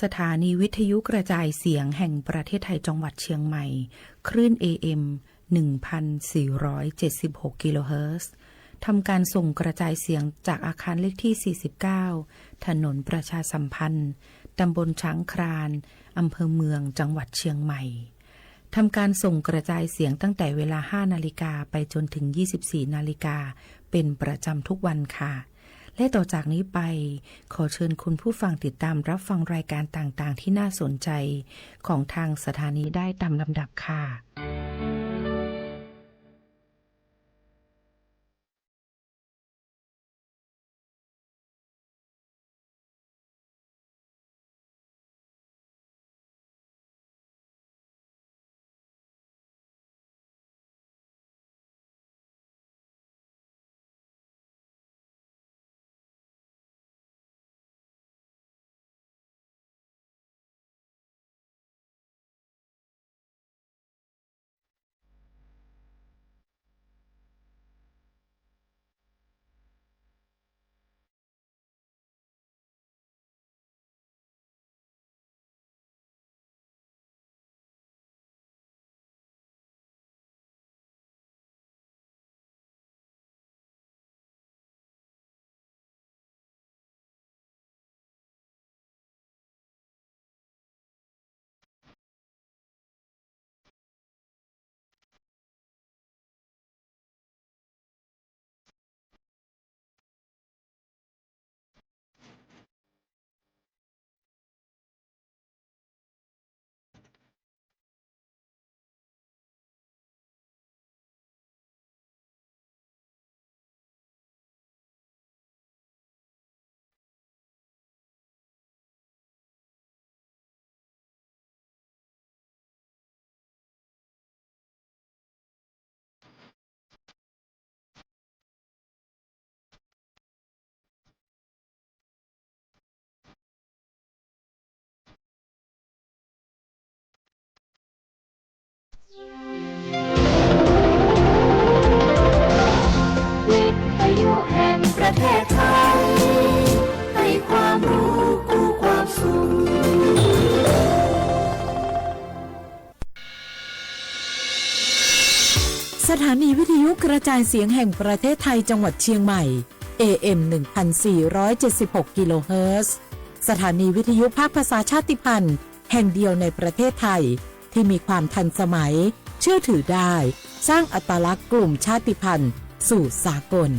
สถานีวิทยุกระจายเสียงแห่งประเทศไทยจังหวัดเชียงใหม่คลื่น AM 1,476 กิโลเฮิรตซ์ทำการส่งกระจายเสียงจากอาคารเลขที่ 49 ถนนประชาสัมพันธ์ตำบลช้างครานอำเภอเมืองจังหวัดเชียงใหม่ทำการส่งกระจายเสียงตั้งแต่เวลา 5 นาฬิกาไปจนถึง 24 นาฬิกาเป็นประจำทุกวันค่ะและต่อจากนี้ไปขอเชิญคุณผู้ฟังติดตามรับฟังรายการต่างๆที่น่าสนใจของทางสถานีได้ตามลำดับค่ะวิทยุแห่งประเทศไทยให้ความรู้คู่ความสุขสถานีวิทยุกระจายเสียงแห่งประเทศไทยจังหวัดเชียงใหม่ AM 1,476 กิโลเฮิรตซ์สถานีวิทยุภาคภาษาชาติพันธุ์แห่งเดียวในประเทศไทยที่มีความทันสมัยเชื่อถือได้สร้างอัตลักษณ์กลุ่มชาติพันธุ์สู่สากล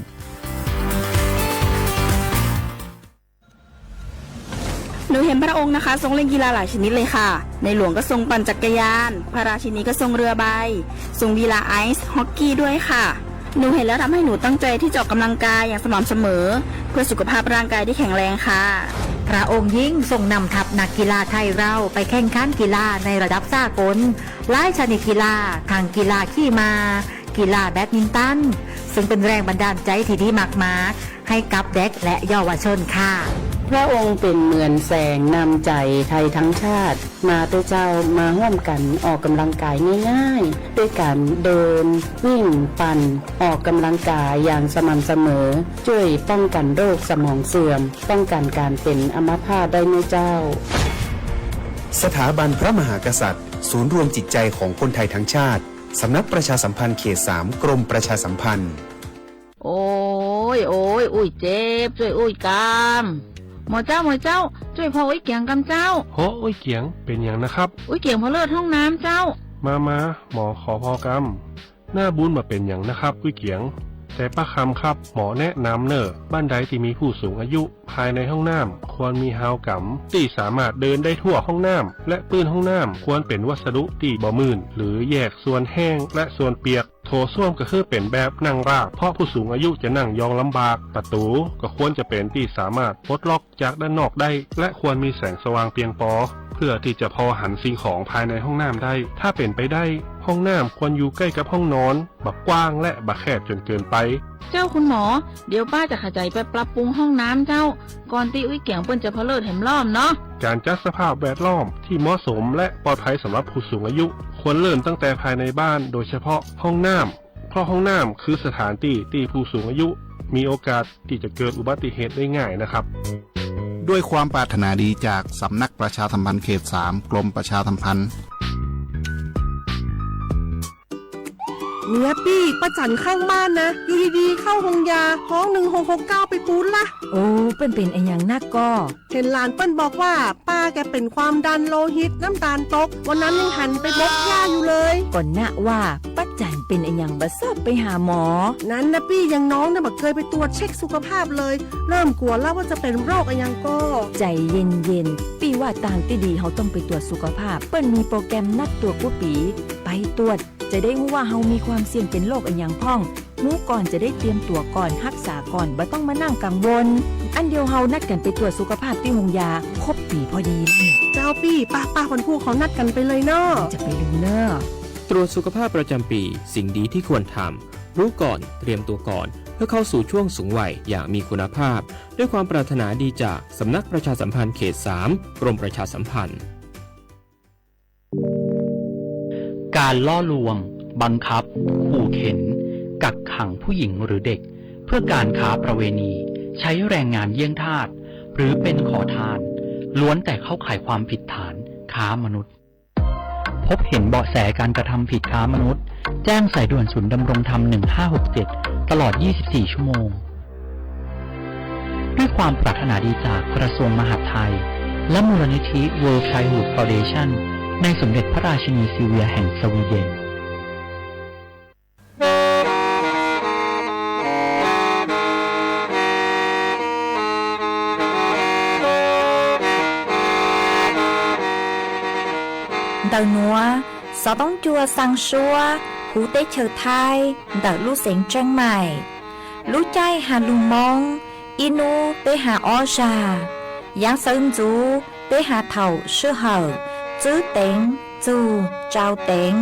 หนูเห็นพระองค์นะคะทรงเล่นกีฬาหลายชนิดเลยค่ะในหลวงก็ทรงปั่นจักรยานพระราชินีก็ทรงเรือใบทรงกีฬาไอซ์ฮอกกี้ด้วยค่ะหนูเห็นแล้วทำให้หนูตั้งใจที่จะออกกำลังกายอย่างสม่ำเสมอเพื่อสุขภาพร่างกายที่แข็งแรงค่ะพระองค์ยิ่งทรงนำทัพนักกีฬาไทยเราไปแข่งขันกีฬาในระดับสากลหลายชนิดกีฬาทางกีฬาขี่ม้ากีฬาแบดมินตันซึ่งเป็นแรงบันดาลใจที่ดีมากๆให้กับเด็กและเยาวชนค่ะพระองค์เป็นเหมือนแสงนำใจไทยทั้งชาติมาตัวเจ้ามาร่วมกันออกกำลังกายง่ายๆด้วยการเดินวิ่งปั่นออกกำลังกายอย่างสม่ำเสมอช่วยป้องกันโรคสมองเสื่อมป้องกันการเป็นอัมพาตได้นะเจ้าสถาบันพระมหากษัตริย์ศูนย์รวมจิตใจของคนไทยทั้งชาติสำนักประชาสัมพันธ์เขต 3 กรมประชาสัมพันธ์โอ้ยอุ้ยเจ็บช่วยอุ้ยกามหมอเจ้าช่วยพออุ้ยเกียงกำเจ้าโหอุ้ยเกียงเป็นอย่างนะครับอุ้ยเกียงพอเลิศห้องน้ำเจ้ามาหมอขอพอกำหน้าบุญมาเป็นอย่างนะครับอุ้ยเกียงแต่ป้าคำครับหมอแนะนำเนอะบ้านใดที่มีผู้สูงอายุภายในห้องน้ำควรมีฮาวกัมที่สามารถเดินได้ทั่วห้องน้ำและพื้นห้องน้ำควรเป็นวัสดุที่บ่มื่นหรือแยกส่วนแห้งและส่วนเปียกโถส้วมก็คือเป็นแบบนั่งราบเพราะผู้สูงอายุจะนั่งยองลำบากประตูก็ควรจะเป็นที่สามารถปลดล็อกจากด้านนอกได้และควรมีแสงสว่างเพียงพอเพื่อที่จะพอหันสิ่งของภายในห้องน้ำได้ถ้าเป็นไปได้ห้องน้ำควรอยู่ใกล้กับห้องนอนบักกว้างและบักแคบจนเกินไปเจ้าคุณหมอเดี๋ยวป้าจะขยายไปปรับปรุงห้องน้ำเจ้าก่อนที่อุ้ยเกียงเปิ้นจะพอเลิศแหมล้อมเนาะการจัดสภาพแวดล้อมที่เหมาะสมและปลอดภัยสำหรับผู้สูงอายุควรเริ่มตั้งแต่ภายในบ้านโดยเฉพาะห้องน้ำเพราะห้องน้ำคือสถานที่ผู้สูงอายุมีโอกาสที่จะเกิดอุบัติเหตุได้ง่ายนะครับ ด้วยความปรารถนาดีจากสำนักประชาสัมพันธ์เขต 3 กรมประชาสัมพันธ์เนี่ยปี้ป้าจันข้างบ้านนะอยู่ดีๆเข้าห้องยาห้อง1669ไปปูนละโอ้เป็นอันอย่างนักก็เห็นหลานเปิ้นบอกว่าป้าแกเป็นความดันโลหิตน้ำตาลตกวันนั้นยังหันไปบกยาอยู่เลยก่อนนะว่าป้าจันเป็นอันอย่างบัดซอบไปหาหมอนั้นนะปี้ยังน้องนะบักเคยไปตรวจเช็คสุขภาพเลยเริ่มกลัวแล้วว่าจะเป็นโรคอันยังก็ใจเย็นๆปี้ว่าตามที่ดีเขาต้องไปตรวจสุขภาพเปิ้นมีโปรแกรมนัดตรวจกู้ปีไปตรวจจะได้รู้ว่าเฮามีความเสี่ยงเป็นโรคอันยังพ่องรู้ก่อนจะได้เตรียมตัวก่อนรักษาก่อนบ่ต้องมานั่งกังวลอันเดียวเฮานัดกันไปตรวจสุขภาพที่โรงยาครบปีพอดีเลยเจ้าปี้ป้าคนผู้เขานัดกันไปเลยเนาะจะไปลืมเนาะตรวจสุขภาพประจำปีสิ่งดีที่ควรทำรู้ก่อนเตรียมตัวก่อนเพื่อเข้าสู่ช่วงสูงวัยอย่างมีคุณภาพด้วยความปรารถนาดีจากสำนักประชาสัมพันธ์เขต 3 กรมประชาสัมพันธ์การล่อลวงบังคับขู่เข็นกักขังผู้หญิงหรือเด็กเพื่อการค้าประเวณีใช้แรงงานเยี่ยงทาสหรือเป็นขอทานล้วนแต่เข้าข่ายความผิดฐานค้ามนุษย์พบเห็นเบาะแสการกระทำผิดค้ามนุษย์แจ้งสายด่วนศูนย์ดำรงธรรม1567ตลอด24ชั่วโมงด้วยความปรารถนาดีจากกระทรวงมหาดไทยและมูลนิธิ World Childhood Foundation ในสมเด็จพระราชินีซิลเวียแห่งสวีเดนĐầu núa, gió bóng chua sang xua, hú tế chờ thai, đỡ lũ xén trăng mải. Lũ chay hà lù mong, inu tế hà o già, giáng sơn chú tế hà thầu sư hở, chữ tên, chú, trao tên,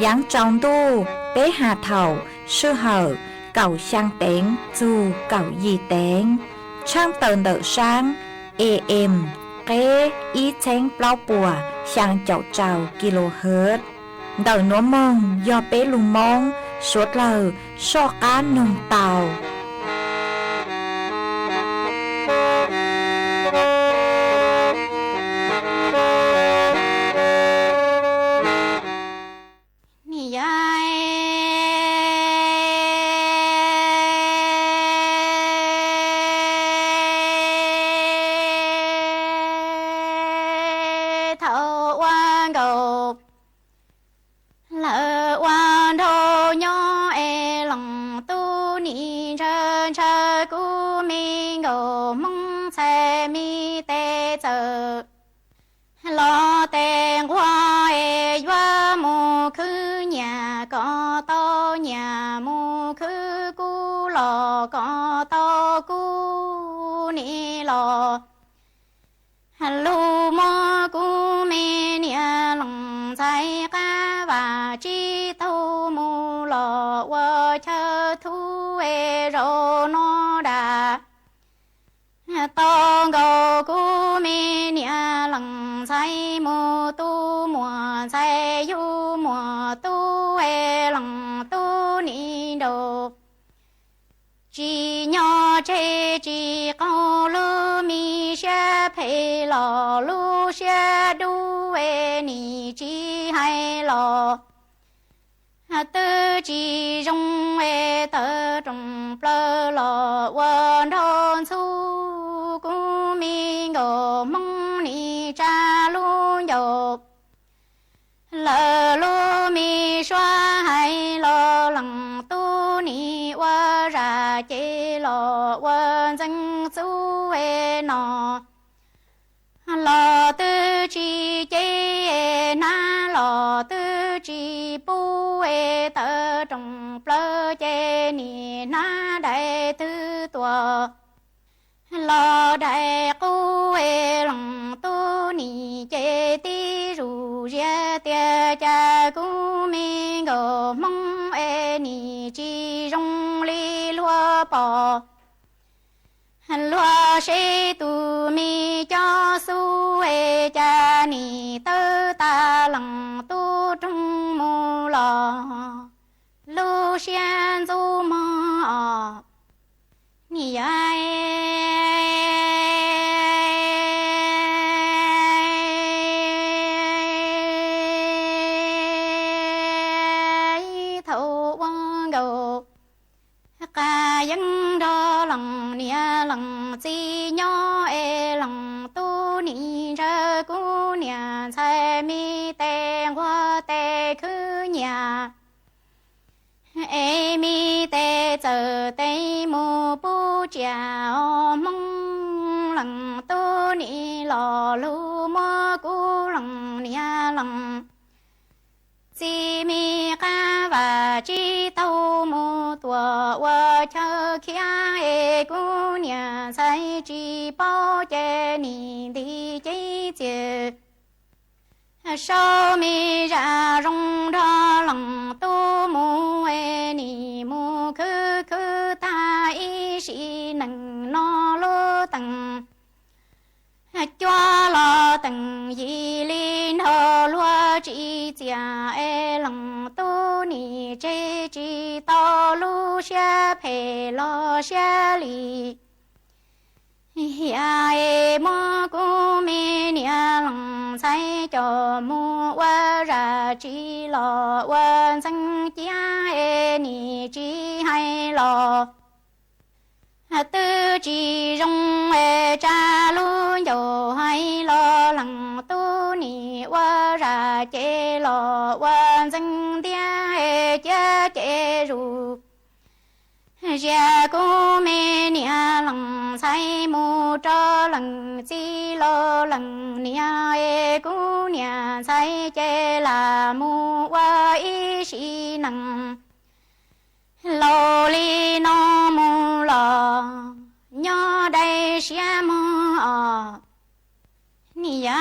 giáng trong tu tế hà thầu sư hở, cầu sang tên, chú, cầu gì tên. Trang tờn đỡ sáng, AM, kế ý chén bao bùa, sang chậu trào kHz. Đầu nó mong do bé lùng mong suốt lờ so cá nồng tàu. Lo tên hoa và mù khứ nhà có to nhà mù khứ cu lò có to cu ni lò lu mò cu mê nia lòng trái cá và chi thu mù lò vợ chờ thu rô nó đà to gầu cu mê nia lòng trái mù tu mùa trái yu mùa tu lòng tu ni đồ chỉ nhỏ chế chỉ câu lu mi xe phê lò lu xe đu ni chỉ hay lò tư chỉ rong tơ trong plơ lò quần thôn su cu mi ngô mong ni cha lu dầu lờ lu mi xoa hay lo lằng tu ni qua ra chế lo quần dân su nọ lò tư chi chế na lò tư chi pu tơ trong plơ chế ni na đại tư tòa lò đại cu lòng tu ni chế ti ru ria tia cha cu mi ngô mong ni chi rong li lúa bò lúa sẽ tu mi cho su cha ni tơ ta lằng tu trong mù lò lu xian du mò ni ai chào mong lần tu ni lò lu mơ cu lần nia lần chi mi ca và chi tâu mô tua wa chờ kia e cu nia sai chi bao che ni đi chi chê sao mi ra rong ra lòng tu mu e ni mu khứ khứ ta y sĩ nằng no lô tầng cho lo tầng y linh hồ lúa chỉ chia e lòng tu ni chế chỉ to lu xe phê lo xe li ya e mo cu mi nia lòng sai cho mu wa ra chỉ lo wa sang chia e ni chỉ hay lo tư chỉ rong e cha lu yo hay lo lòng tu ni wa ra chế lo wa sang tia e cha chế ru gia cô mẹ nia lần say mu cho lần chi lo lần nia e cô nia say chê là mu wa y si nằng lo li no mu lo nhớ đây xia mu nia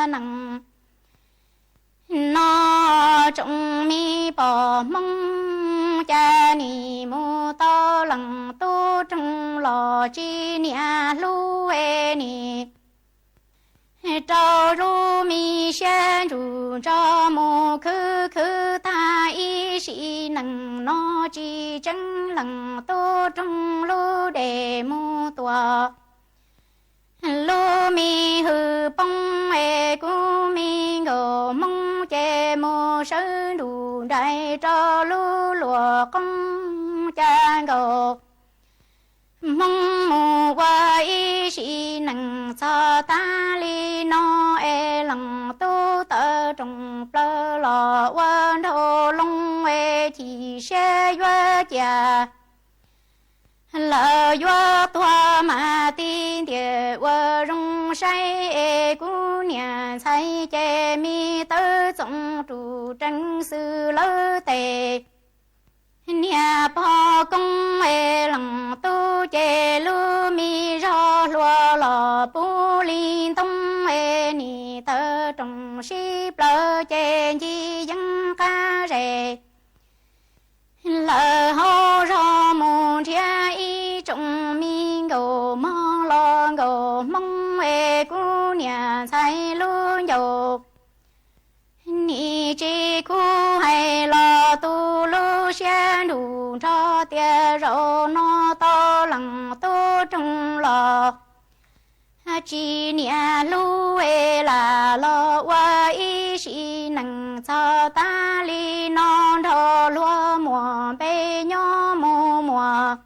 nằng nó trong mi bỏ mong cha ni mu to lần tu trong lò chi nia lu e ni trao ru mi xe ru cho mu khứ khứ ta y sĩ nằng nó chi chân lần tu trong lu để mu tua lu mi hư bông e cu mi ngô mong che mô sơ đủ đại cho lu lùa công cha ngô mong mù qua y sĩ nằng cho ta li no e lần tu tơ trong plơ lò quan thô long e chỉ xe doa cha lỡ doa toa mà tin địa vợ rong say e cu nhà say che mi tơ trong trụ tranh sư lỡ tề nhà po công e lòng tu che lu mi ro lúa lò pu linh tông e ni tơ trong si plơ che chi dân ca rề lỡ hô ro mù chia y trong mi ngô mò lo ngô mong e cu nhà say lu dầu ni chi cu hay lo tu lu xe đủ cho tia rô nó to lằng tu trong lò chi nia lu e là lo wa y si nằng cho ta li non thô lúa mùa bê nhó mùa mùa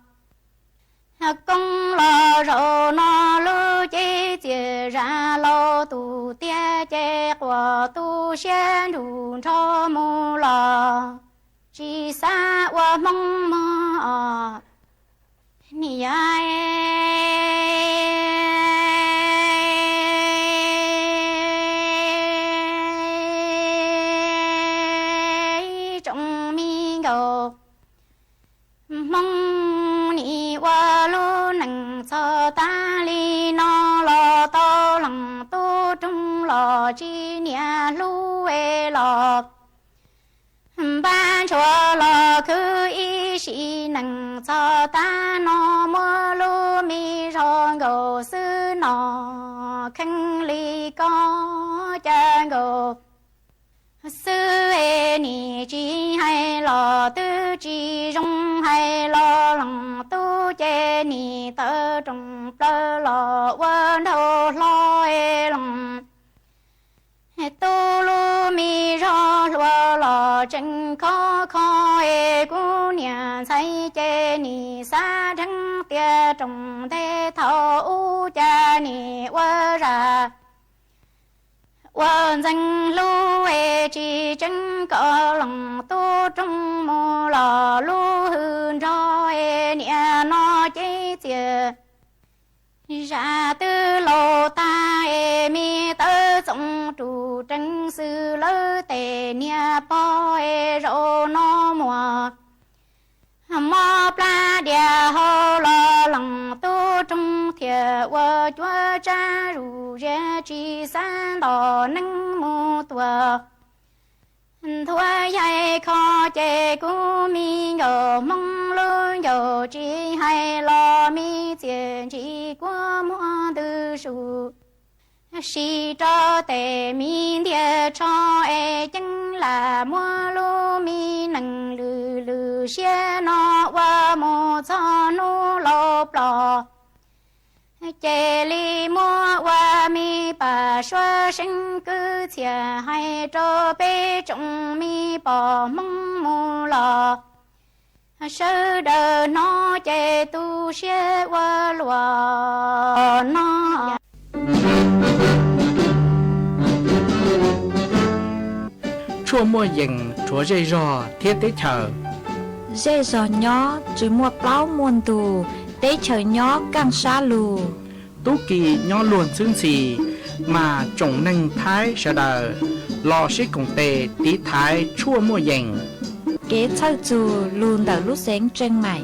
công lo rô nó lu chế chia ra lo tu tia chế của tu xe đủ cho mù lò chỉ xa qua mong mò ni ai trong mi ngô mong ni qua lu nằng cho ta li no lo to lằng tu trong lò chi nia lu e lò ban cho lò cứ y sĩ nằng cho ta no mơ lu mi ro ngô sư nọ khăn li có cha ngô sư e ni chi hay lò tư chi rong hay lo lòng tu che ni tơ trong plơ lò quan thô lo e lòng tu lu mi ro lúa lò chân khó khó e cu nhà say che ni sa thăng tia trong thế thọ u cha ni qua ra 我真路诶，只真个冷都中木老路很着诶，年老姐姐。ra từ lô ta e mi tơ trong trụ trăng sư lơ tề nia po e rô no mùa mò pla địa hô lo lòng tu trong thiệt vợ chúa cha rủ ra chi san đỏ nâng mù tua thua dạy khó chê cú mi nhờ mong luôn nhờ chỉ hay lo mi tiền chỉ qua mua tư su si cho tề mi địa cho e chân là mua lu mi nâng lư lư xe nó qua mô cho nu lộp lò chê li mua qua mi bà xoa sinh cứ thìa hay cho bê trọng mi bỏ mong mù lò sơ đờ nó chê tu xe qua lùa nó chua mua dừng chúa dây rò thiết tế chờ dây giò nhó chỉ mua plau muôn tù tế chờ nhó càng xa lù tú kỳ nhó luồn xương xì mà trồng nâng thái sợ đờ lò xích cùng tề tí thái chua mua dừng kế thâu dù luôn đỡ lúc sáng trên mày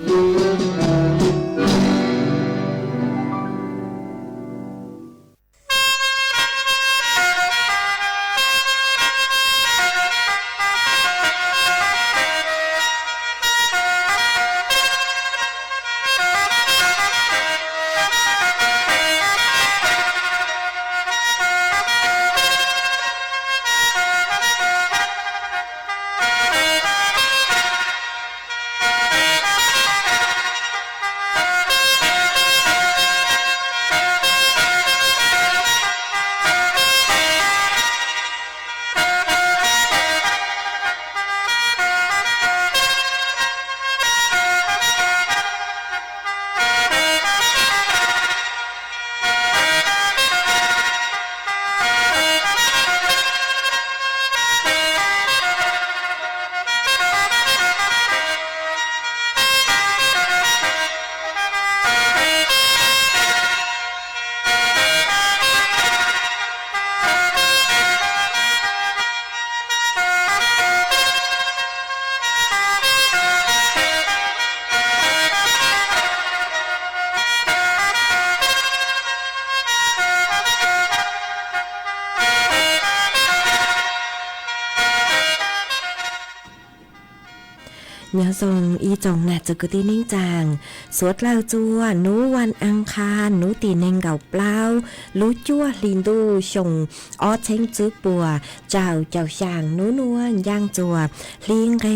nhớ dòng y chồng nạtจะกตีนิ่งจางสวดเล่าจัวหนูวันอังคารหนูตีเนงเก่าเปล่ารู้จั่วลินดูชงอ้อเช้งจื้อปัวเจ้าช่างหนูนวลย่างจัวลิงเร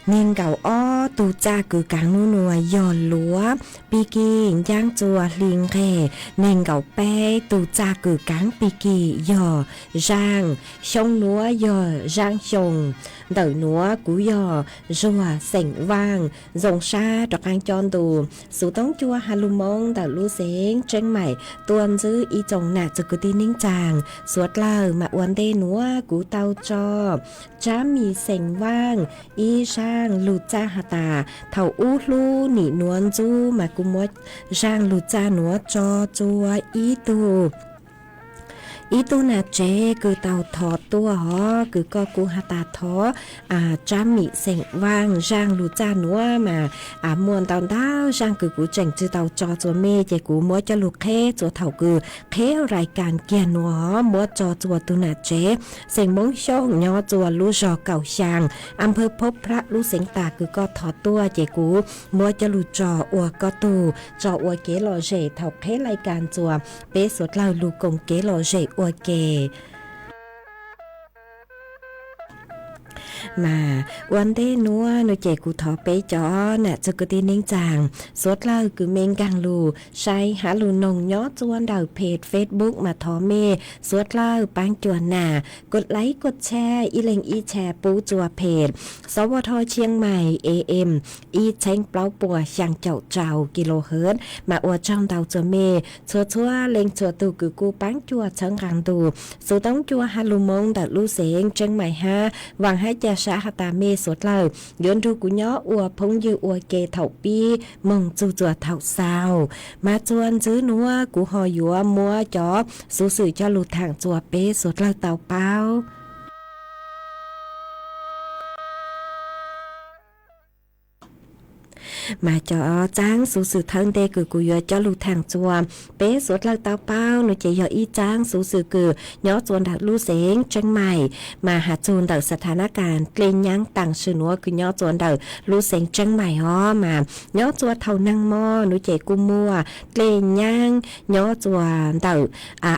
เนงเก่าอ้อตูจ้ากือกลางนัวย่อนหลัวปีกีย่างจัวลิงเรเนงเก่าแป้ตูจ้ากือกลางปีกีย่อร่างชงนัวย่อร่างชงเต่านัวกูย่อรัวเสงว่างรงชาดอกกางจอนตูสูต้องจัวฮาลุมงเต่าลูเสงเจงใหม่ตวนซื้ออีจงหนาจะกุตีนิ่งจางสวดเล่ามาอวนเตนัวกูเต่าจอจ้ามีเสงว่างอีช่างลูจ้าฮาตาเท่าอู้ลูหนีนวลจูมากุมดช่างลูจ้านัวจอจัวอีตูอีตัวน่ะเจคือเตาทอตัวหอคือก็กูหาตาทอจ้ามีเสียงว่างช่างรู้จ้านัวมามวนตอนดาวช่างคือกูเจ๋งจือเตาจอจัวเมเจกูมัวจะลูกเคจัวเท่าคือเครายการเกียร์นัวมัวจอจัวตัวน่ะเจเสียงมงช่องยอจัวรู้จอเก่าช่างอำเภอพบพระรู้เสียงตาคือก็ทอตัวเจกูมัวจะลูจออวก็ตูจออวเกลอเจเท่าเครายการจัวเป๊ะสุดเล่าลูกงเกลอเจโอเค มาวันเต้นัวหนูเจกูทอเปจอน่ะจะกตีนิ่งจางสวดเล่าคือเมงกังลูใช้หาลูนงย้อจวนดาวเพจ Facebook มาทอเมสวดเล่าปังจวนหน้ากดไลค์กดแชร์อีเล็งอีแชร์ปูจัวเพจสวทเชียงใหม่ AM อีเชงเปล่าปัวช่างเจ้ากิโลเฮิรตซ์มาอวดช่องดาวจัวเมชัวเล็งชัวตูคือกูปังจัวเชิงกังตูสูต้องจัวฮาลูมงดัดลูเสงเชียงใหม่ฮะวางให้เจชาฮตาเมสวดเล่าย้อนดูกูย้ออวพงยืออวเกเถาปีมงจูจัวเถาซาวมาจวนซื้อนัวกูหอยัวมัวจอสู้สื่อจะหลุดทางจัวเป้สวดเล่าเต่าเป้ามาจอจ้างสูสื่อทั้งเดคือกูยอจะลูทางจวมเป๊สวดเล่าเต้าเป้าหนูจะยออีจ้างสูสื่อคือย้อจวนดักลู่เสงเชียงใหม่มาหาจูนดักสถานการณ์เกลนยังต่างชื่อนัวคือย้อจวนดักลู่เสงเชียงใหม่ฮ้อมาย้อจวนเท่านั่งหม้อหนูเจกุมัวเกลนยังย้อจวนดัก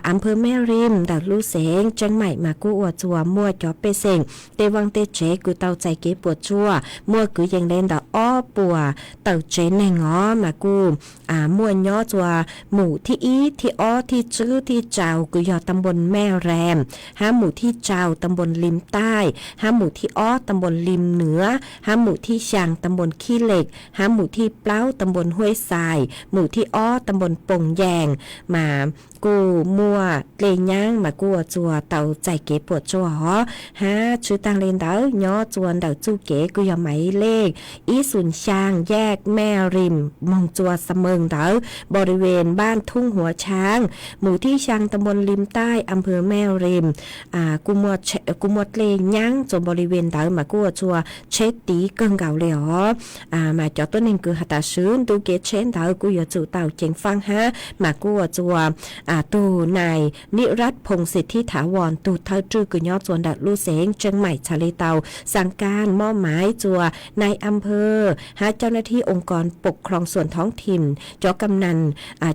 อำเภอแม่ริมดักลู่เสงเชียงใหม่มากูอวดจัวมัวจอเปเสงเตวังเตเจกูเต้าใจเก็บปวดจัวมัวคือยังเล่นดักอ้อปัวเต่าเจนในง้อมากูมวนย่อจัวหมู่ที่อีที่อ้อที่จื้อที่เจ้ากูยอตำบลแม่แรมหมู่ที่เจ้าตำบลริมใต้หมู่ที่อ้อตำบลริมเหนือหมู่ที่ช่างตำบลขี้เหล็กหมู่ที่เปล้าตำบลห้วยทรายหมู่ที่อ้อตำบลปงแยงมากูมัวเกลย่างมากูจัวเต่าใจเก๋ปวดจัวฮอชื่อตังเลนเดย่อจวนเดาจูเก๋กูยอไหมเลขอีสุนช่างแยกแม่ริมมองจัวเสมิงเดาบริเวณบ้านทุ่งหัวช้างหมู่ที่ช่างตำบลริมใต้อำเภอแม่ริมกูมัวเกลย่างจนบริเวณเดามากูจัวเช็ดตีเกิงเก่าเลยฮอมาจอตัวหนึ่งคือหัตถซื้อดูเกเชนเดากูยอจูเต่าเจงฟังมากูจัวตูนายนิรัตพงศิทธิถาวรตูเท่าจื้อกุยอจวนดัดลู่เสงเชียงใหม่ชาลีเตาสั่งการมอบหมายจัวนายอำเภอเจ้าหน้าที่องค์กรปกครองส่วนท้องถิ่นจอกำนัน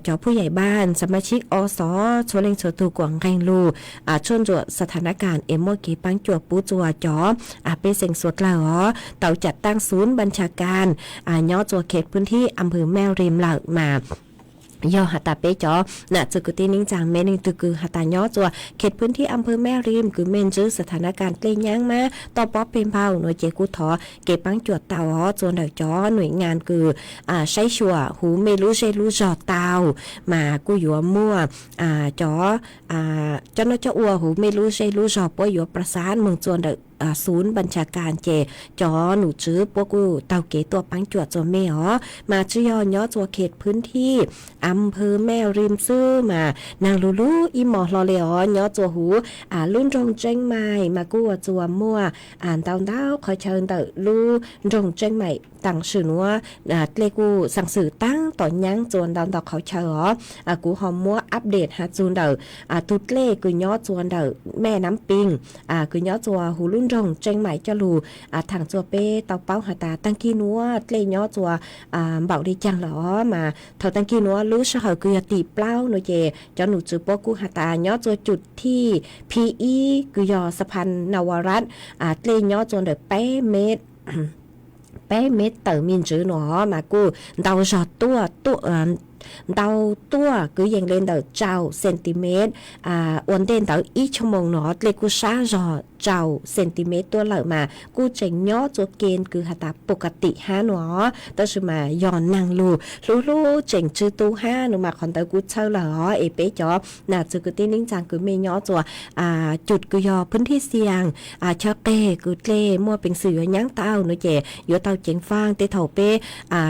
จอผู้ใหญ่บ้านสมาชิกอสชวเลงโชตูกวางแรงลูชวนจวดสถานการณ์เอมโมกีปังจวปูจัวจอเป็นเสียงสวดเหล่าเตาจัดตั้งศูนย์บัญชาการย่อจัวเขตพื้นที่อำเภอแม่ริมเหล่ามาย่อหัตตาเปจอน่ะจึกตีนิ่งจางเมนิงตึกือหัตตาย่อจัวเขตพื้นที่อำเภอแม่ริมคือเมนจื้อสถานการณ์เกลย่างมาต่อป๊อปเป็นเผาหน่วยเจกุทอเก็บปังจวดเตาจวนเดจอหน่วยงานคือใช้ชัวหูเมรู้ใช้รู้จอเตามากูอยู่มั่วจอเจ้าหน้าที่อัวหูเมรู้ใช้รู้จอป่วยอยู่ประสานเมืองจวนเดศูนย์บัญชาการเจจอหนูจื้อพวกกูเตาเก๋ตัวปังจวดจอเมหอมาชื่อย่อย่อจัวเขตพื้นที่อำเภอแม่ริมซื้อมานางลูอีหมอลอเลอย่อจัวหูลุ่นรงเจงใหม่มากูจัวมั่วเตาคอยเชิญเตลูรงเจงใหม่ตั้งชื่อว่าเลกูสั่งสื่อตั้งต่อยังจวนดาวดอกเขาเชอกูหอมมัวอัปเดตหาจูนเดอตุดเล่กูย่อจวนเดอแม่น้ำปิงกูย่อจัวหูลุ่นรงเจงใหม่จะรูทางจัวเป้เตาเป้าหาตาตั้งกี้นัวเล่ย่อจัวเบาดีจังหรอมาเท่าตั้งกี้นัวรู้เฉยกูยตีเปล่าหนูเจจะหนูจือปอกูหาตาย่อจัวจุดที่PEกูย่อสะพานนวรัตน์เล่ย่อจวนเดอเป้เมตรเป้เม็ดเต๋อมินจื้อหนอมากูเดาจอดตัวเดาตัวcứ dành lên đầu trào cm ổn định đầu ít trong mong nó lấyกูช้าจอtrào cm ตัวเหล่ามากูจะย่อตัวเกณฑ์คือหัตถปกติ5หนอแต่สมาย้อนนางลูเจ๋งชื่อตู้5หนูมาคอนเตอร์กูเช่าเหรอเอเป๊จอน่ะจะกูตีนิ่งจังกูไม่ย่อตัวจุดกูย่อพื้นที่เสี่ยงชาเต้กูเล่มั่วเป็นสื่อยั้งเต้าหนูเจย่อเต้าเจ๋งฟางเตะเถาเป้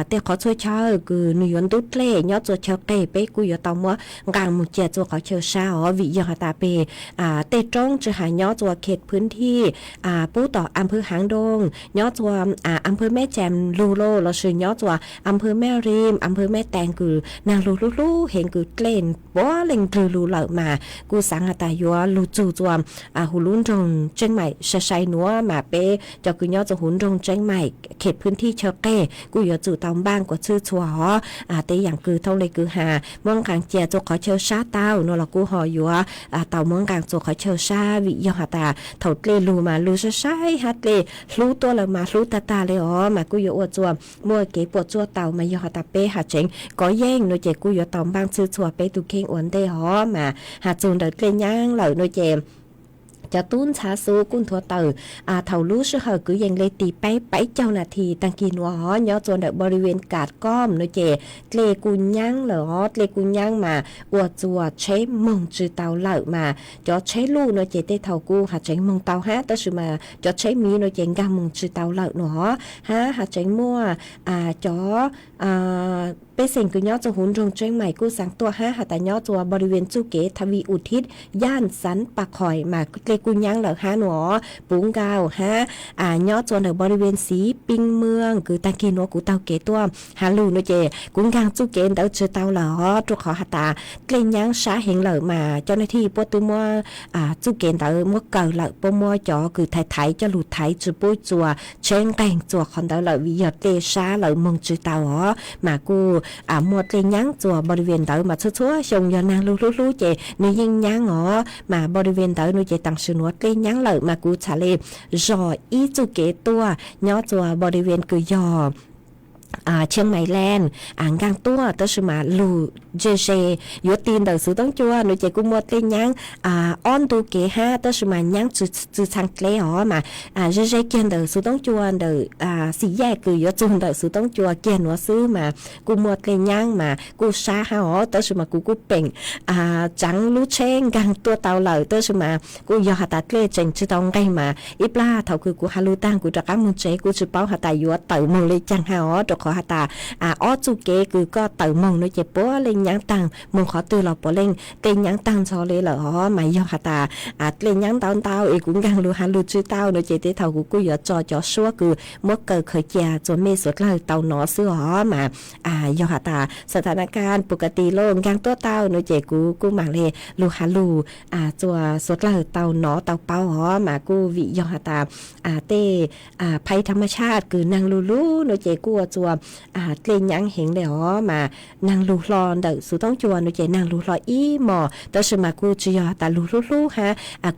เตะขอช่วยเช่ากูหนูย้อนตุ๊ดเล่ย่อตัวชาเต้เป้กูย่อเต้ามั่วกลางมุเจียตัวเขาเชื่อเช้าวิย่อหัตถเป้เตะตรงจะหาย่อตัวเขตพื้นที่ปูต่ออำเภอหางดงย่อตัวอำเภอแม่แจ่มลูโลเราชื่อย่อตัวอำเภอแม่ริมอำเภอแม่แตงคือนางลูเห็นคือเกลนบ่เล่งลูเหล่ามากูสังหตายัวลูจูตัวหูลุ่นรงเชียงใหม่ใช้นัวมาเป้จะกูย่อจะหุ่นรงเชียงใหม่เขตพื้นที่เชอเก้กูย่อจู่ตามบ้านกว่าชื่อชัวแต่อย่างคือท thông lệ cứ hà mong càng chè cho khỏi chơi xa tao nó là cú hỏi dùa tàu mong càng cho khỏi chơi xa vì do hà ta thầu lê lù mà lù xa sai hát lê lù to là mà lù ta lê mà cú dùa chùa mua kế bộ chùa tàu mà do hà ta bê hà chỉnh có yên nó chè cú dùa tàu bang chư chùa bê tu khen uốn tê mà hà chùn đợt lê nhang lợi nó chè cho tuôn xá số cung thua tử thầu lú sư hờ cứ dành lên tì bảy châu là thì tăng kỳ nó nhớ cho đợi bờ bên cát com nó chè lê cùn nhang lỡ lê cùn nhang mà ua chùa chế mông chữ tàu lợi mà cho chế lu nó chè tê thầu cu hạt chế mông tàu hát tới sự mà cho chế mí nó chè gam mông chữ tàu lợi nó hạt chế mua cho bây giờ cứ nhớ cho huấn rong trên mày cứ sáng tua hạt tại nhớ cho bờ bên chu kế tham viอุทิศย่านสันปากข่อยmà lêกุญยังเหล่าฮะหนอปุ้งกาวฮะย่อจวนในบริเวณสีปิงเมืองคือตะกี้หนอกูเตาเกตัวฮาลูโนเจกุ้งกางจุเกนเตาเจอเตาเหล่าจุขอหาตาเกลยังสาเห็นเหล่ามาเจ้าหน้าที่ปตุมัวจุเกนเตามัวเก่าเหล่าปมัวจ่อคือไทยจะหลุดไทยจุปุ้ยจัวเชิงแกงจัวคอนเตาเหล่าวิยดเตชาเหล่ามงจือเตามากูมัวเกลยังจัวบริเวณเตามาชัวๆชงยานางลู่เจนึกยังยังมาบริเวณเตาโนเจตังสนวดเกลยังเหล่ามากูชาเลรออีจุเกตัวย่อจัวบริเวณคือยอเชียงใหม่แลนด์กางตัวตัวสมาลูเจเจยัวตีนเดอสูต้องจัวหนูเจกุมัวเตยังอ้อนตูเกฮะตัวสมายังจืชังเกลมาเจเจเกียนเดอสูต้องจัวเดอสีแยกคือยัวจุนเดอสูต้องจัวเกียนหัวซื้อมากุมัวเตยังมากูซาฮะตัวสมากูเป่งจังลูเชงกางตัวเตาเหล่าตัวสมากูยอหาตาเกลเจงจือตองไกมาอีปลาเท่าคือกูฮาลูตังกูจะก้ามุนเจกูจะเป้าหาตายัวเต๋อมงเลยจังฮะขอหาตาจุเกคือก็เติมมงด้วยเจ็บปัวเล่นยังตังมงขอตื่นหลับปอเล่นเต้นยังตังชอเลยเหรอไม่ยอหาตาเล่นยังเต้าเอกุ้งกังลูฮันลูชื่อเต้าด้วยเจ็บเท่ากูยอจอชัวคือเมื่อเกิดเคยแก่จนไม่สุดเลยเต้าหนอซื้อมายอหาตาสถานการณ์ปกติโล่งกังตัวเต้าด้วยเจ็บกูมาเลยลูฮันลูจัวสุดเลยเต้าหนอเต้าเป้ามากูวิยอหาตาเต้ภัยธรรมชาติคือนางลูด้วยเจ็บกูจัวเล่นยังเห็นเลยมานางลูรอนเดอสุต้องจวนดูใจนางลูรออีหมอแต่สมากูจะยอตาลูฮะ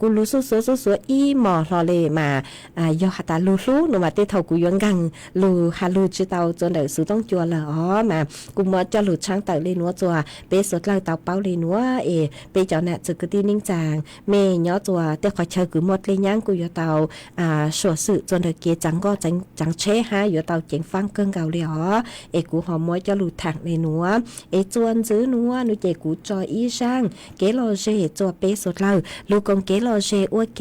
กูลูสู้อีหมอรอเลยมายอตาลูหนูมาเตะเท่ากูยังกังลูฮาลูจะเตาจนเดอสุต้องจวนเลยมากูมาจะหลุดช้างเตาเลยนัวจัวเปสดเลยเตาเป้าเลยนัวเปจอเนี่ยจะกตีนิ่งจางเมย์ย้อจัวแต่ขอเชิญกูหมดเลยยังกูยอเตาสวดสื่อจนเดอเกจังก็จังเชฮะยอเตาเจ๋งฟังเกินเก่าเลยกูหอมมวยจะหลุดถังในนัวจวนซื้อนัวนูเจกูจอยอีช่างเกลอเจจัวเปสดเลยลูกงเกลอเจอ้วเก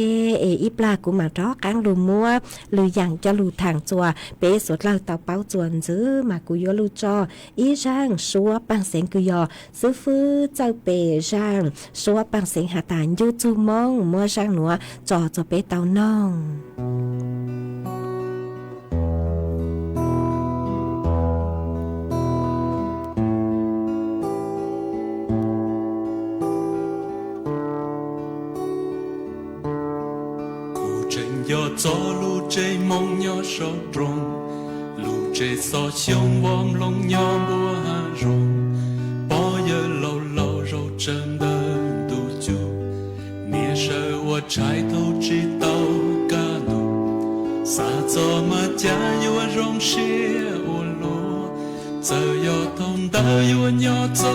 อีปลากูมาร้อกางลูมัวหรืออย่างจะหลุดถังจัวเปสดเลยเตาเป้าจวนซื้อมากูยอลูจออีช่างชัวปังเสียงกูยอซื้อฟื้นเจ้าเปช่างชัวปังเสียงหาตานยูจูมองมัวช่างนัวจอเปเตาน้อง yo cho lu chê mong nhỏ sâu rong lu chê so xiong bom long nhỏ bùa hà rong bỏ giờ lâu lâu râu chân đơn tu chu nia sơ wa trái thâu chi tàu ca nụ xa cho mà cha yo rong xia ô lô giờ yo thông ta yo nhỏ cho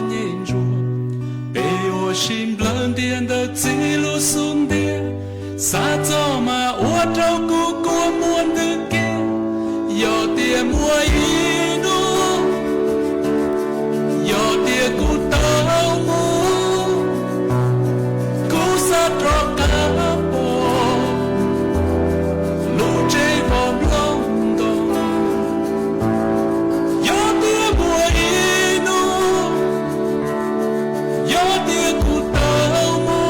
nhìn ruộng bê ô xin lần tiền đợt chỉ lu xuống tiền xa cho mà ua trâu cu muôn thứ kia yo tia mua y nu yo tia cu tao mu cu sa trò cá bò lu chê vòng long đồng yo tia mua y nu yo tia cu tao mu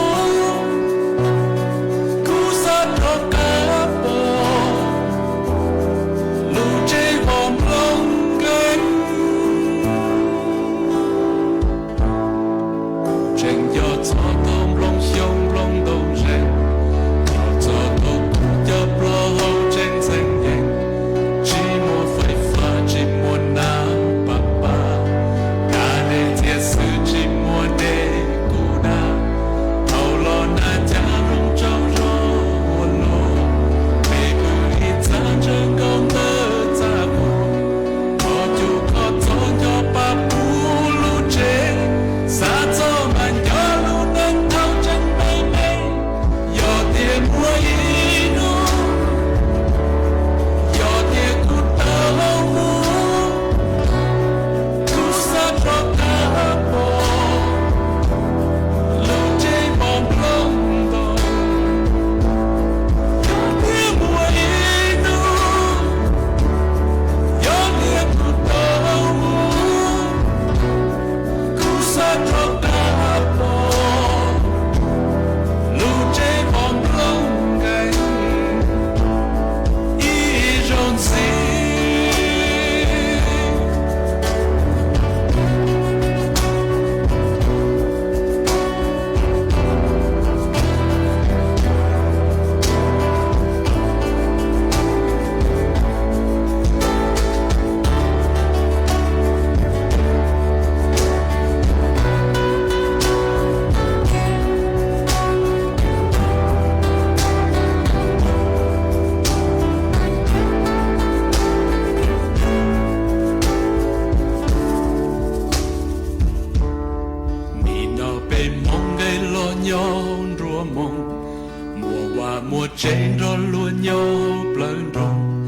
nhon rùa mông mùa hoa mùa trên rồi luôn nhau plơn rong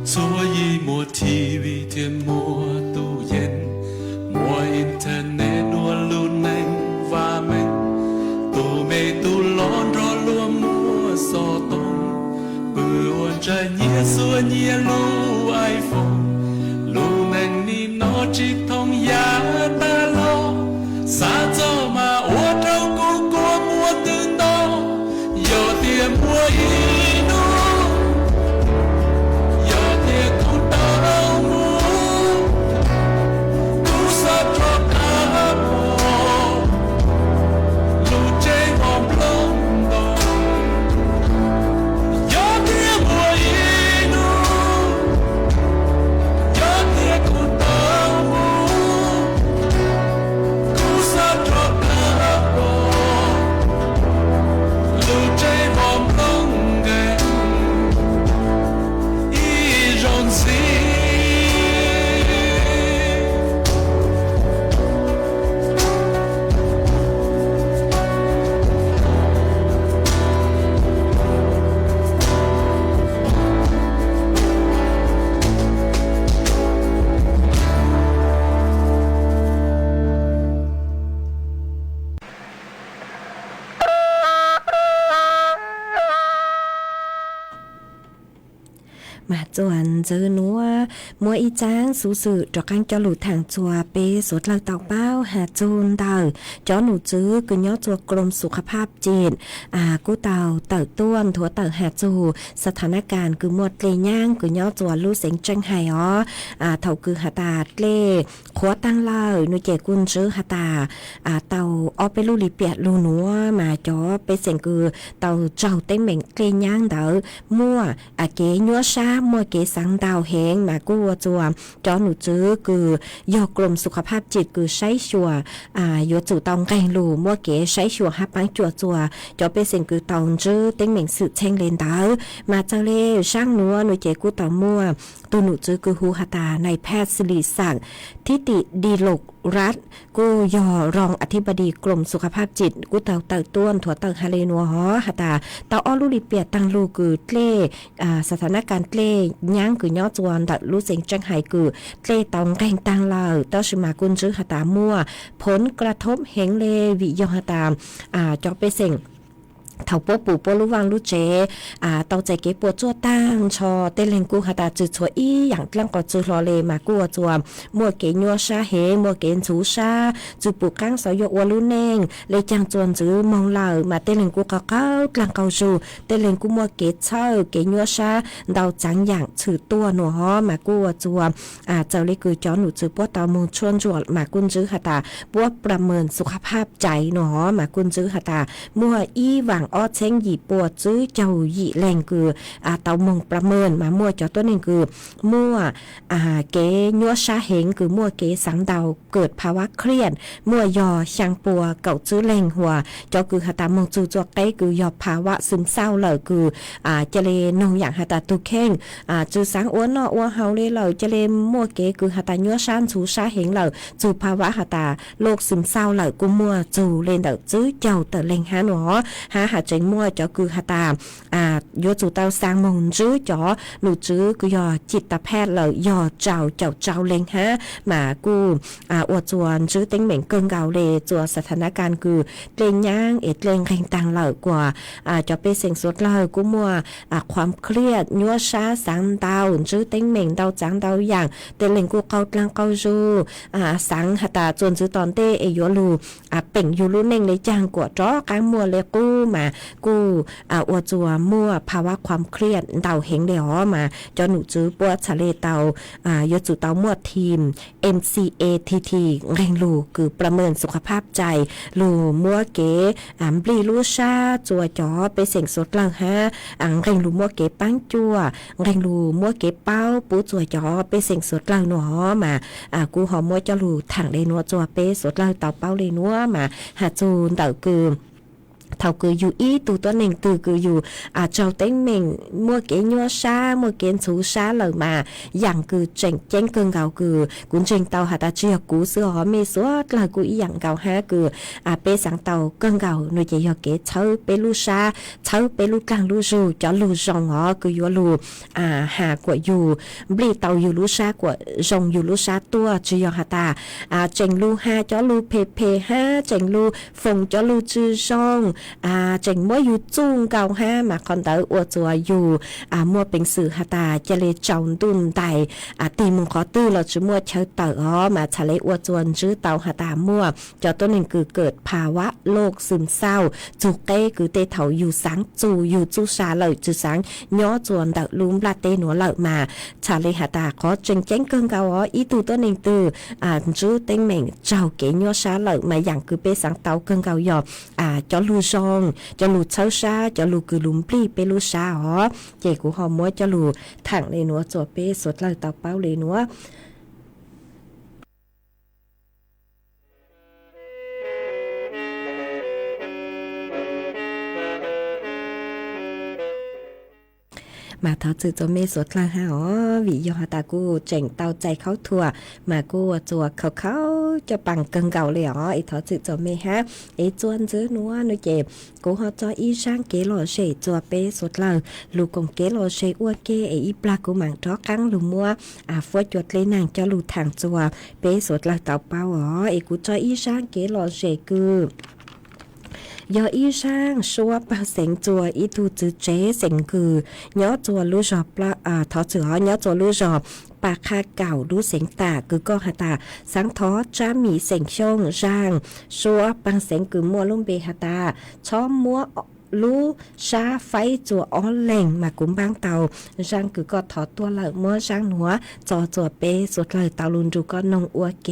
xua y mùa TV thêm mùa tu yen mùa internet đua luôn anh và mình tu mê tu lon rồi luôn mùa so tông bự ôn trái nhia xua nhia lu iPhone lu anh ni nó chỉ thông giá ta lo xa cho mà ô trâu cô mua từ đó giờ tiền mua inu giờ tiền cô đâu mua cô sa cho ta mua lu chế vòng lông đó giờ tiền mua inu giờ tiền cô đâu mua cô sa cho ta mua lu chế vòng lông ghé y rộn rĩ mà chuẩn dư núa mua y chang sú sự cho căng cho lũ thằng chùa bê sốt lợn tàu bao hà chôn tàu cho nụ chứ cứ nhớ chùaกรม สุขภาพจิตกู้เต่าเต่าต้วนถัวเต่าหาจูสถานการณ์คือหมดเลยย่างคือย้อจัวลู่เสียงจังไห้เท่าคือหาตาเล่ขวตั้งเล่าหนูเจกุนซื้อหาตาเต่าเอาไปลู่ลีเปียดลู่หนัวมาจ่อไปเสียงคือเต่าเจ้าเต็งเหม่งเกยย่างเต่ามั่วเก๋ยัวช้ามั่วเก๋สังดาวแหงมากู้จัวจ่อหนูซื้อคือยอกรมสุขภาพจิตคือใช้ชัวยัวจู่ตองไก่ลู่มั่วเก๋ใช้ชัวฮับปังจัวจ่อไปเสียงคือตองซื้อเต็งเหม่งสืบเช่งเลนเต่ามาเจ้าเล่ช่างนัวหนูเจกู้เต่ามั่วตัวหนูซื้อคือหูหาตาในแพทย์ศิริศักดิ์ทิติดีโลกรัฐกูยอรองอธิบดีกรมสุขภาพจิตกูเต่าต้วนถั่วเต่าฮาเลนัวหอหาตาเต่าอ้อลูริเปียตังลูคือเล่สถานการณ์เล่ย่างคือย่อจวนแต่รู้เสียงจังไห้คือเล่ตองแกงตังเราเต้าชิมากุนซื้อหาตามั่วผลกระทบเหงเลวิยอหาตาจอไปเสียงเท่าปัวปู่ปัวรู้วางรู้เจเตาใจเก็บปัวจั่วตั้งชอเตเลงกูหาตาจืดชัวอีอย่างลังก็จืดรอเลมากูจัวมัวเก๋ยัวชาเฮมัวเก๋ชูชาจืดปูกั้งสอยวัวรู้เน่งเลยจังจวนจืดมองเหล่ามาเตเลงกูเก้ากลางเกาจูเตเลงกูมัวเก๋เช่าเก๋ยัวชาเดาจังอย่างถือตัวหนูฮอมากูจัวเจ้าเลยคือจอหนูจืดปัวเตามูชวนจวดมากุนจืดหาตาปัวประเมินสุขภาพใจหนูฮอมากุนจืดหาตามัวอีหวังอ้อเช้งหยีปวดซื้อเจ้าหยีแรงคือเตามงประเมินมามั่วเจ้าตัวนึงคือมั่วเก๋ยัวชาเหงคือมั่วเก๋สังดาวเกิดภาวะเครียดมั่วยอช่างปัวเก่าซื้อแรงหัวเจ้าคือหาตามงจูจวกเต้คือยอภาวะซึมเศร้าเลยคือเจเลนงอย่างหาตาตุเข่งจูสังอ้วนเนาะอ้วนเฮาเลยเลยเจเลมั่วเก๋คือหาตายัวชานชูชาเหงเลยจูภาวะหาตาโรคซึมเศร้าเลยกูมั่วจูเล่นเดาซื้อเจ้าเตอแรงหาหนอหาใจมั่วเจ้าคือหาตาโยจูเตาสร้างมงจื้อจ่อหนูจื้อคือยอจิตแพทย์เลยยอเจ้าเล็งฮะมากูอวดจวนจื้อเต็งเหม่งเกิงเกาเลจัวสถานการณ์คือเล็งย่างเล็งแข่งตังเลยกว่าจะไปเสียงสดเลยกูมัวความเครียดยัวชาสังดาวจื้อเต็งเหม่งดาวจังดาวอย่างเตเล็งกูเกาลังเกาจูสังหาตาจวนจื้อตอนเตยัวลูเป่งยูรูเน่งเลยจังกว่าจ้อกางมัวเลยกูมากูอวดจัวมั่วภาวะความเครียดเต่าเหงเดียวมาจอหนูจื้อปัวทะเลเต่ายจูเต่ามั่วทีม MCATT แรงลูคือประเมินสุขภาพใจลูมั่วเก๋บลีลูชาจัวจ๋อไปเสียงสดลังฮะแรงลูมั่วเก๋ปังจัวแรงลูมั่วเก๋เป้าปูจัวจ๋อไปเสียงสดลังหนัวมากูหอมมั่วจะลูถังเลยนัวจัวไปสดลังเต่าเป้าเลยนัวมาหาจูนเต่าคือ เท่าคืออยู่อีตัวตัวหนึ่งตือคืออยู่เจ้าเต็งเม่งมัวเกยยัวซามัวเกยสูซาเลยมาอย่างคือเจ๋งเจ๋งเกินเก่าคือกุนเจ๋งเตาหาตาเจียกูเสือหอมีสวดเลยกูอีอย่างเก่าฮะคือเปสังเตาเกินเก่าหน่วยใจยอเกเชอเปลูซาเชอเปลูกลางลูจูจอลูจงหอคือยัวลูหากว่าอยู่บลีเตาอยู่ลูซากว่าจงอยู่ลูซาตัวเจียหาตาเจ๋งลูห้าจอลูเพห้าเจ๋งลูฟงจอลูจือจงเจ๋งมัวอยู่จุ้งเก่าห้ามาคอนเตอร์อวดจัวอยู่มัวเป็นสื่อหาตาจะเลยจงตุนไตตีมึงขอตื้อเราจะมัวเชอเตอมาทะเลอวดจวนจื้อเตาหาตามัวจอตัวหนึ่งคือเกิดภาวะโรคซึมเศร้าจุกเก้คือเตเถาอยู่สังจูอยู่จูซาเลยจื้อสังย่อจวนเดลุ้มลาเตหนัวเลยมาทะเลหาตาขอเจ๋งเจ๋งเกินเก่าอีตูตัวหนึ่งตือจื้อเต็งเหม่งเจ้าเก๋ย่อซาเลยมาอย่างคือเปสังเตาเกินเก่าหยอบจอลูซองจอลูเช้าซาจอลูคือลุมปลีเปลูซาเจกูหอมมัวจอลูถังเลยหนัวจัวเปสดเลยเตาเป้าเลยหนัวมาเท้าจืดจะไม่สดละฮะวิยอตากูเจ๋งเตาใจเขาถั่วมากูจัวเขาจะปังเกินเก่าเลยไอ้เท้าจืดจะไม่ฮะไอ้จวนจื้อนัวนึกเจ็บกูฮอจออีช่างเกลอเฉยจัวเป้สดเลยลูกของเกลอเฉยอ้วเกไอ้อีปลากูหมังท้อคังลูมัวฟวดจดเลยนางจะลูทางจัวเป้สดเลยเตาเป้าไอ้กูจออีช่างเกลอเฉยคือยออีช่างชัวปะเสียงจัวอีตูจื้อเจเสียงคือย้อจัวลูจอบปลาท้อเสือย้อจัวลูจอบปากคาเก่าดูเสียงตาคือก็หาตาสังท้อจ้ามีเสียงช่องช่างชัวปังเสียงคือมัวลุ่มเบหาตาช้อมมัวลูชาไฟจัวอ้อแหล่งมากุ้มบางเตาช่างคือก็ถอดตัวเลยมัวช่างหัวจอจัวเปสวดเลยเตาลุนดูก็นงอัวเก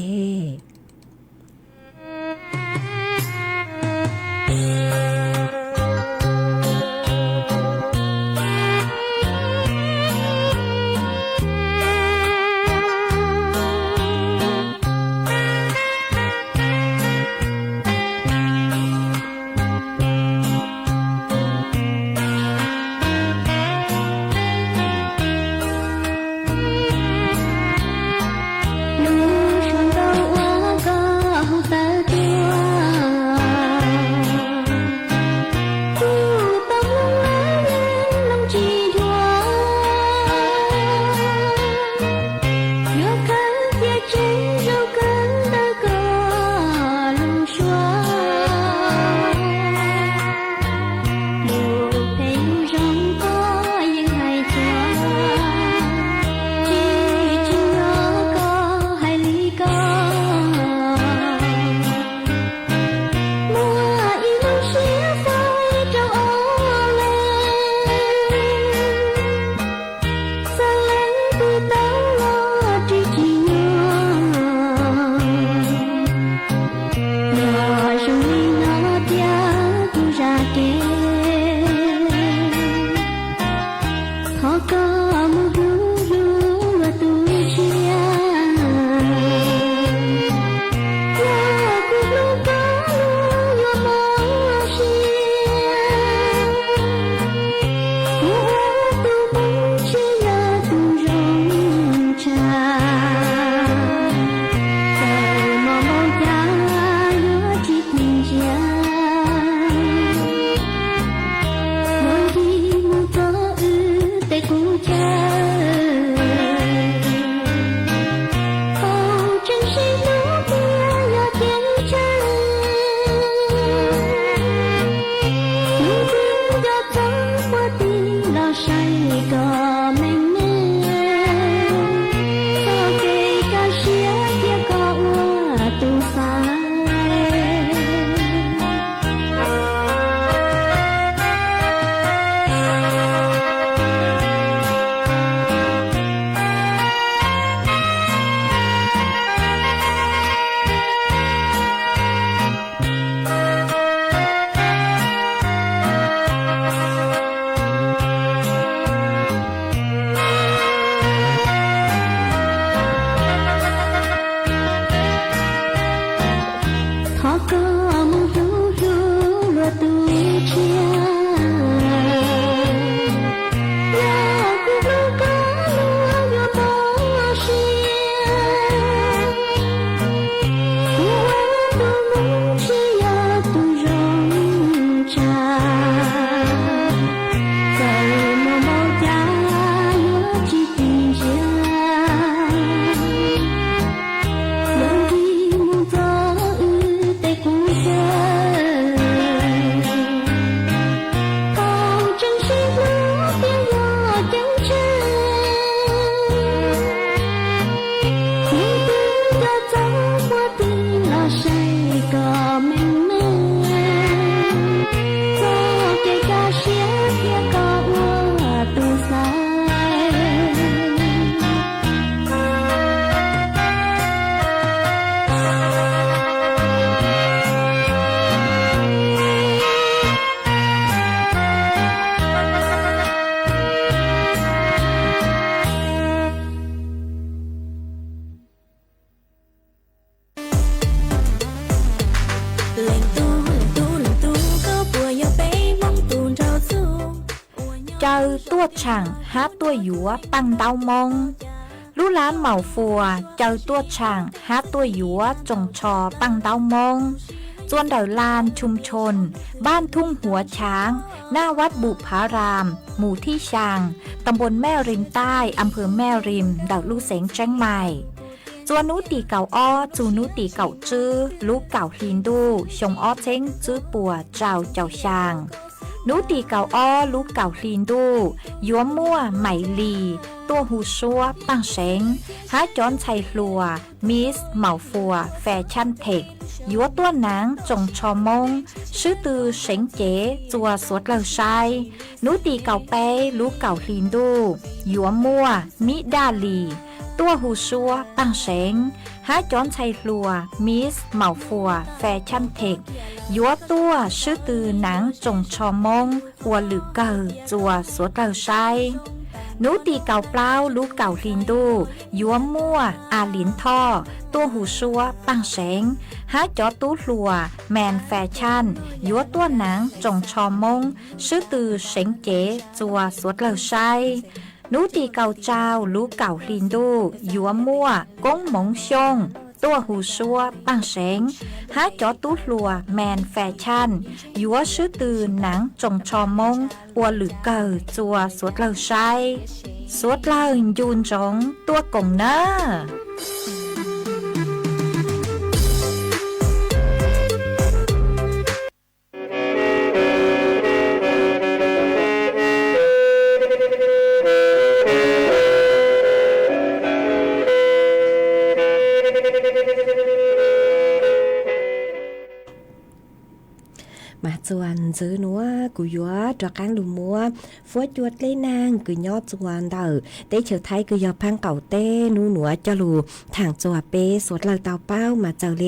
ตัวช่างหาตัวหยัวตั้งเตามองลู่ล้านเหมาฟัวเจอตัวช่างหาตัวหยัวจงชอตั้งเตามองจวนเดาลานชุมชนบ้านทุ่งหัวช้างหน้าวัดบุพารามหมู่ที่ช่างตำบลแม่ริมใต้อำเภอแม่ริมเดาลู่เสงเจ้งใหม่จวนนุตีเก่าอ้อจูนุตีเก่าจื้อลูกเก่าฮินดูชงอ้อเช้งจื้อปัวเจ้าช่างนูตีเก่าอ้อลูกเก่าลีนดูยัวมั่วไหมลีตัวหูชัวปังเสงหาจอนชัยลัวมิสเหมาฟัวแฟชั่นเทคยัวตัวหนังจงชอมงชื่อตือเสงเจ๋จัวสวดเลาชายนูตีเก่าเป้ลูกเก่าลีนดูยัวมั่วมิดาลีตัวหูชัวปังเสงหาจอนชัยลัวมิสเหมาฟัวแฟชั่นเทคยัวตัวชื่อตือหนังจงชอมงอัวหรือเกอจัวสวดเลาชายนูตีเก่าเปล่าลูกเก่าลินดูยัวมั่วอาลินท่อตัวหูชัวปังเสงหาจอตู้ลัวแมนแฟชั่นยัวตัวหนังจงชอมงชื่อตือเสงเก๋จัวสวดเลาชายนูตีเก่าเจ้าลูกเก่าลินดูยัวมั่วก้งหมงชงตัวหูชัวปังเสงหาจอตู้ลัวแมนแฟชั่นยัวชื่อตือหนังจงชอมงอัวหรือเกอจัวสวดเลาชายสวดเลายูนจงตัวกงเนอมาจวนซื้อนัวกูยัวจอกางลูมัวฟัวจวดเลยนางกูยอดจวนเดอเต้เฉียวไทยกูยอพังเก่าเต้นูหนัวจะลูทางจัวเป้สวดเลยเตาเป้ามาเจอเล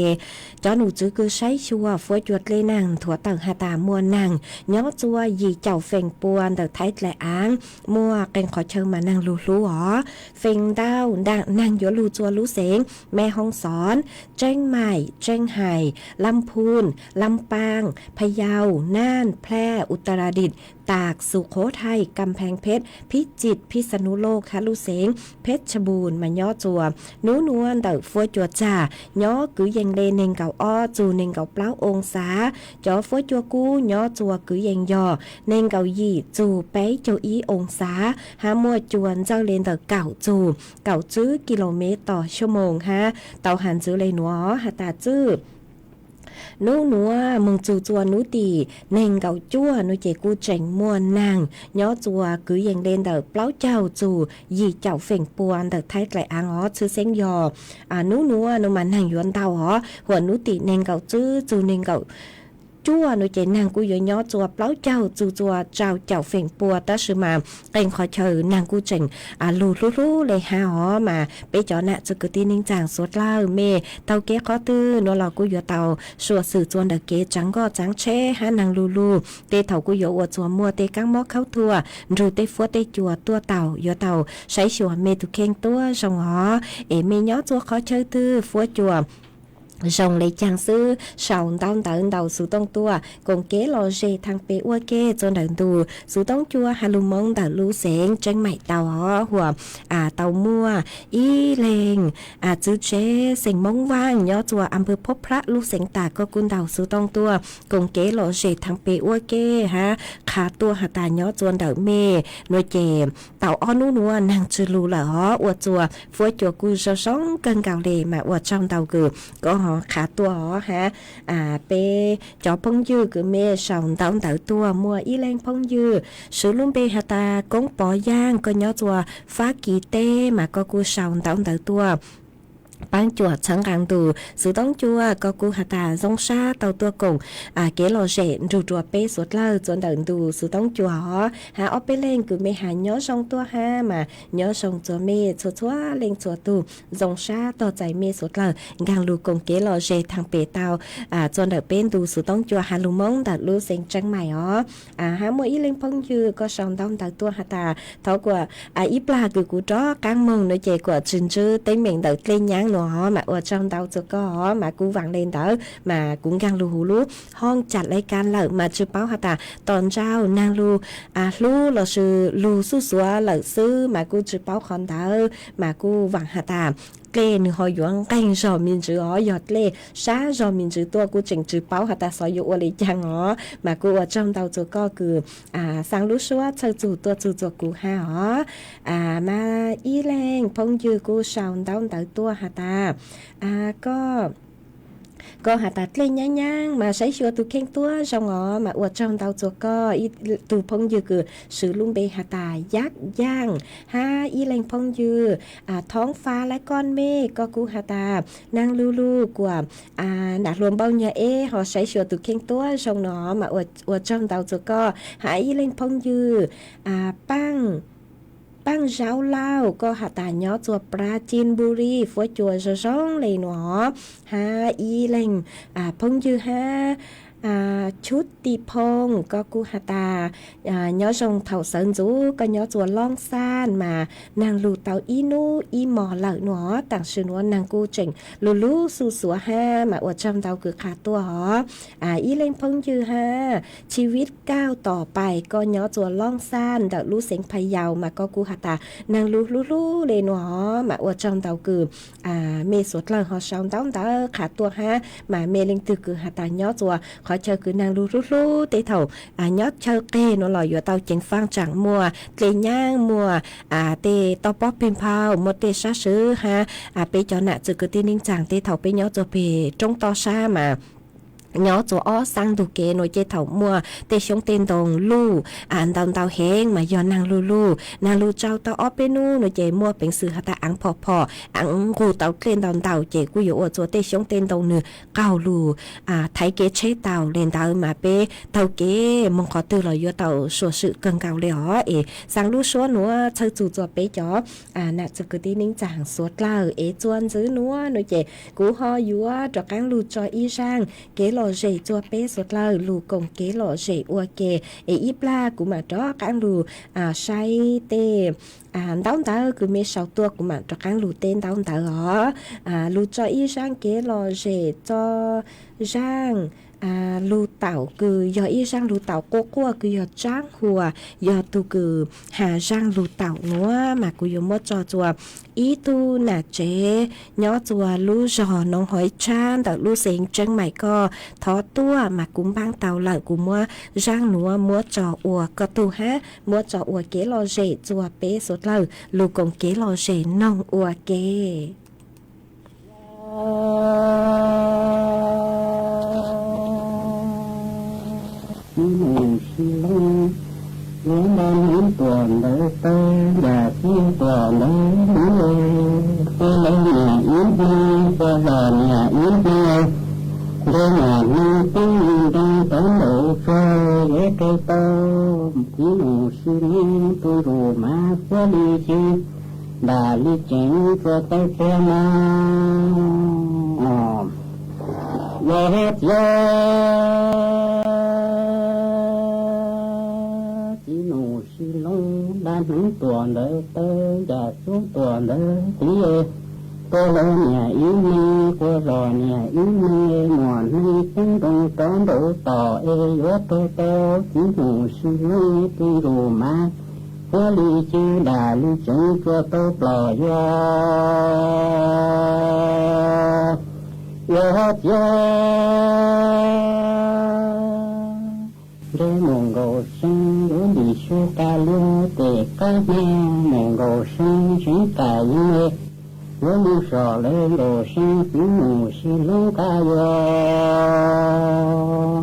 จอหนูจื้อกูใช้ชัวฟัวจวดเลยนางถั่วเต่าหาตามวนนางยอดจัวยีเจ้าเฟ่งปวนเดอไทยแหละอ้างมัวเก่งขอเชิญมานางลูหรอเฟ่งดาวด่างนางยัวลูจัวลูเสงแม่ห้องสอนเจ้งใหม่เจ้งไห่ลำพูนลำปางพะเยาน่านแพร่อุตรดิตถ์ตากสุโขทัยกำแพงเพชรพิจิตรพิษณุโลกคาลุเสงเพชรบูรณ์มาย่อจัวนูนวลเต่าฟัวจัวจ่าย่อกือยังเลเนงเก่าอ้อจูเนงเก่าเปล่าองศาจอฟัวจัวกู้ย่อจัวกือยังย่อเนงเก่ายี่จูเป๊โจอีองศาหามัวจวนเจ้าเลนเต่าเก่าจูเก่าจื้อกิโลเมตรต่อชั่วโมงฮะเต่าหันจื้อเลยหนัวหาตาจื้อนูนัวมึงจูจัวนูตีเน่งเก่าจั่วนูเจกูเจ๋งมวนนางย่อจัวกือยังเล่นเดอเปล่าเจ้าจูยีเจ้าเฟ่งปวนเดอไทยไกลอ่างอ๋อชื่อเซ็งยอนูนัวนูมันหังยวนเตาอ๋อหัวนูตีเน่งเก่าจื้อจูเน่งเก่าจั่วนูเจนางกูย่อจัวเปล่าเจ้าจูจัวเจ้าเจ้าเฟ่งปัวตาชื่อมาเต็งขอเชิญนางกูเจ๋งลูเลยฮะอ๋อมาไปจอน่ะจะกตีนิ่งจางสวดเล่าเมเตาเก๊ขอตื้อนัวเรากูอยู่เตาสวดสื่อจวนเดเก๊จังก็จังเช่ฮะนางลูเตเถากูอยู่อวดจัวมัวเตกังมอเข้าทัวรูเตฟัวเตจัวตัวเต่าอยู่เตาใช้ชัวเมตุเข่งตัวจงอ๋อเอเมย่อจัวขอเชิญตื้อฟัวจัว rồng lấy trang sư sòng tao tận đầu số tông tua cùng kế lò dê thằng bé ua kê cho đợn tù số tông chua hà lù mong đợn lú xén tranh mày tàu hó hùa tàu mua y lên chữ chế xanh mông vang nhớ chùa âm bư phốp phá lú xén tà có cún đầu số tông tua cùng kế lò dê thằng bé ua kê ha khá tua hà tà nhớ chuồn đợn mê nuôi chè tàu o nú nua nàng chư lù lở hó ua chùa phối chùa cù sơ sống cân cào lề mà ua trong tàu cử có họ khá tua họ ha pe cho phong dư cứ mê sòng tao tự tua mua y lên phong dư sử luôn pe hà ta cống bỏ giang có nhớ chùa phá kỳ tê mà có cu sòng tao tự tua ban chùa chẳng càng tù sự đóng chùa có cu hà ta dòng xa tàu tua cùng kế lò rẻ rù chùa pe suốt lơ chuẩn đợn tù sự đóng chùa họ hà ốp pe lên cứ mê hà nhớ sông tua ha mà nhớ sông chùa mê chùa chùa lên chùa tù dòng xa tàu chạy mê suốt lơ gang lù cùng kế lò rẻ thằng pe tàu chuẩn đợn bên tù sự đóng chùa hà lù mong đặt lù xanh trắng mày ó hà mua y lên phong dư có sông đóng tàu tua hà ta thấu của ít là cứ cú chó căng mông nơi chè của trình chư tên mình đợt lên nhang nó mà ở trong tàu cho có mà cũng vang lên đó mà cũng gang lù hú lú hong chặt lấy can lợn mà chưa báo hả ta tòn trao nang lù lù là sự lù su xua lợn sư mà cũng chưa báo con đó mà cũng vang hả ta lên họ yuan canh rồi mình chữ ó giọt lê xá rồi mình chữ tua cũng chỉnh chữ báo hả ta soi dụ ở đây chăng ó mà cũng ở trong tàu cho có cứ sang lú xua chơi chủ tua chủ cho cụ ha ó mà y lên phong dư cô sòng tàu tới tua hả ta có hà tạt lên nhang nhang mà sấy xua tu khen tua trong ngõ mà ở trong tàu cho có tu phong dư cứ sử luôn bê hà tà giác giang ha y lên phong dưท้องฟ้าและก้อนเมฆก็กูhà tà năng lưu lưu của đạt luôn bao nhiêu họ sấy xua tu khen tua trong nó mà ở trong tàu cho có hãy y lên phong dư bang giáo lao có hạ tà nhó chùa Prachin Buri phối chùa sơ sóng lì nó ha y lên phong dư ha chút tì phong có cu hà tà nhớ trong thảo sơn rú có nhớ chùa Long San mà nàng lù tàu y nu y mò lợi nó tặng sự nó nàng cu chỉnh lù lú su sủa ha mà ở trong tàu cứ khá tua hó y lên phong dư haชีวิตก้าวต่อไปก็nhớ chùa Long San đợi lú sinh phai giàu mà có cu hà tà nàng lù lú lú lên nó mà ở trong tàu cứ mê suốt lời họ xong tàu khá tua ha mà mê linh từ cứ hà tà nhớ chùa khỏi chơi cứ năng lú lú tế thầu nhót chơi kê nó lòi vừa tàu chỉnh phang chẳng mua tê nhang mua tê to bóp pin phao một tê sát sứ ha bé cho nạ từ cứ tê ninh chẳng tê thầu bé nhót cho bé trong to xa mà nhớ chỗ ó sang đủ kế nội chế thầu mua tê sống tên đồng lu đồng tàu hẹn mà do nàng lu trao tàu ó bên nu nội chế mua bệnh sự hạt ta ăn phò ăn gù tàu lên đồng tàu chế cú yếu ở chỗ tê sống tên đồng nữa cao lu thấy kế chế tàu lên tàu mà bé tàu kế mong khó từ lời do tàu sửa sự cần cao lẽ ó sang lu số nữa chơi chủ cho bé chó nãy giờ cứ tin nín chẳng suốt là chuan dưới nữa nội chế cú ho yếu cho cán lu cho y sang kế lò rể chua bé sốt lờ lù cùng kế lò rể ua kề ít la cũng mà đó cán lù say tê đóng tờ cứ mấy sáu tua cũng mà cho cán lù tên đóng tờ họ lù cho y sang kế lò rể cho rang lù tàu cứ giờ y sang lù tàu cô qua cứ giờ tráng hùa giờ tu cứ hà sang lù tàu nữa mà cứ giờ mất cho chùa ý tu nà chế nhớ chùa lù giò nông hỏi chan đợt lù xịn chân mày co thó tua mà cũng băng tàu lại cũng mua rang nữa mua trò ua có tu ha mua trò ua kế lò rể chùa bé sốt lờ lù cùng kế lò rể nông ua kê những đàn yến tuần đời tây và thiên tuần đời núi tôi lấy nhà yến đi tôi là nhà yến đi tôi nhà đi tiếng đi tới độ phơi ghé cây tôm chỉ ngủ xin tôi rủ má qua đi chi bà đi chén cho tay khe ma về hết đang hướng tuần đời tới đã xuống tuần đời tí ตัวเราเนี่ยอีมีตัวรอเนี่ยอีมีหมอนมีตึงตรงตอนโดต่อเอยวโตโตจิหูชิลีตีรูมาตัวลีจือดาลีจึงตัวโตปล่อยยเจ้าเรื่องมองโก生如你说该了的个呢มองโก生真该因为我们说了我生父母是龙家哟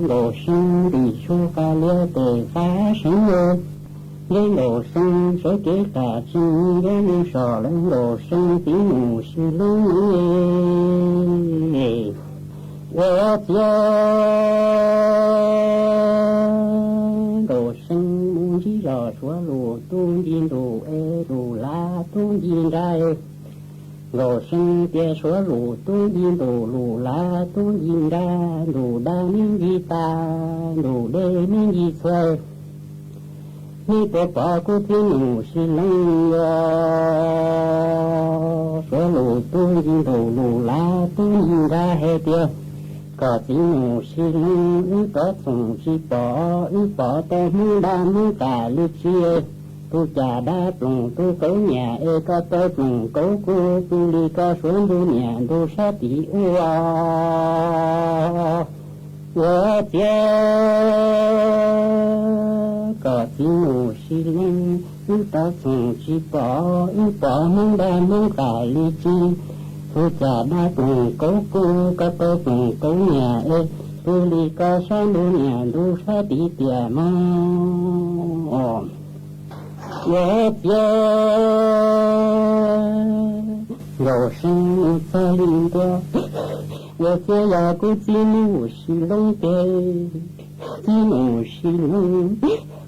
我生的说该了的发生了人我生说给他听人们说了我生父母是龙我家đồ sinh muốn chỉ rõ xóa lù tuôn yên đồ ê đồ lá tuôn yên rai đồ sinh tia xóa lù tuôn yên đồ lù lá tuôn yên ra đồ đa miếng gì ta đồ đê miếng gì xoay ni bộ bỏ của thiên nụ xin lăng xóa lù tuôn yên đồ lù lá tuôn yên ra hết tia có chỉ ngủ xí lưng có thùng xí bỏ tao muốn đa muốn cả lúc chia tu già đa trùng tu cấu nhà có tao trùng cấu cô tu đi có xuống tu nhà tu sát tỷ我家có chỉ ngủ xí lưng có thùng xí bỏ muốn đa muốn cả lúc chia tu già đa trùng cấu cô có tao trùng cấu nhà tu đi có sang tu nhà tu sát tỷ tiền mà我家有生在林多，我家呀个吉姆是龙的，吉姆是龙，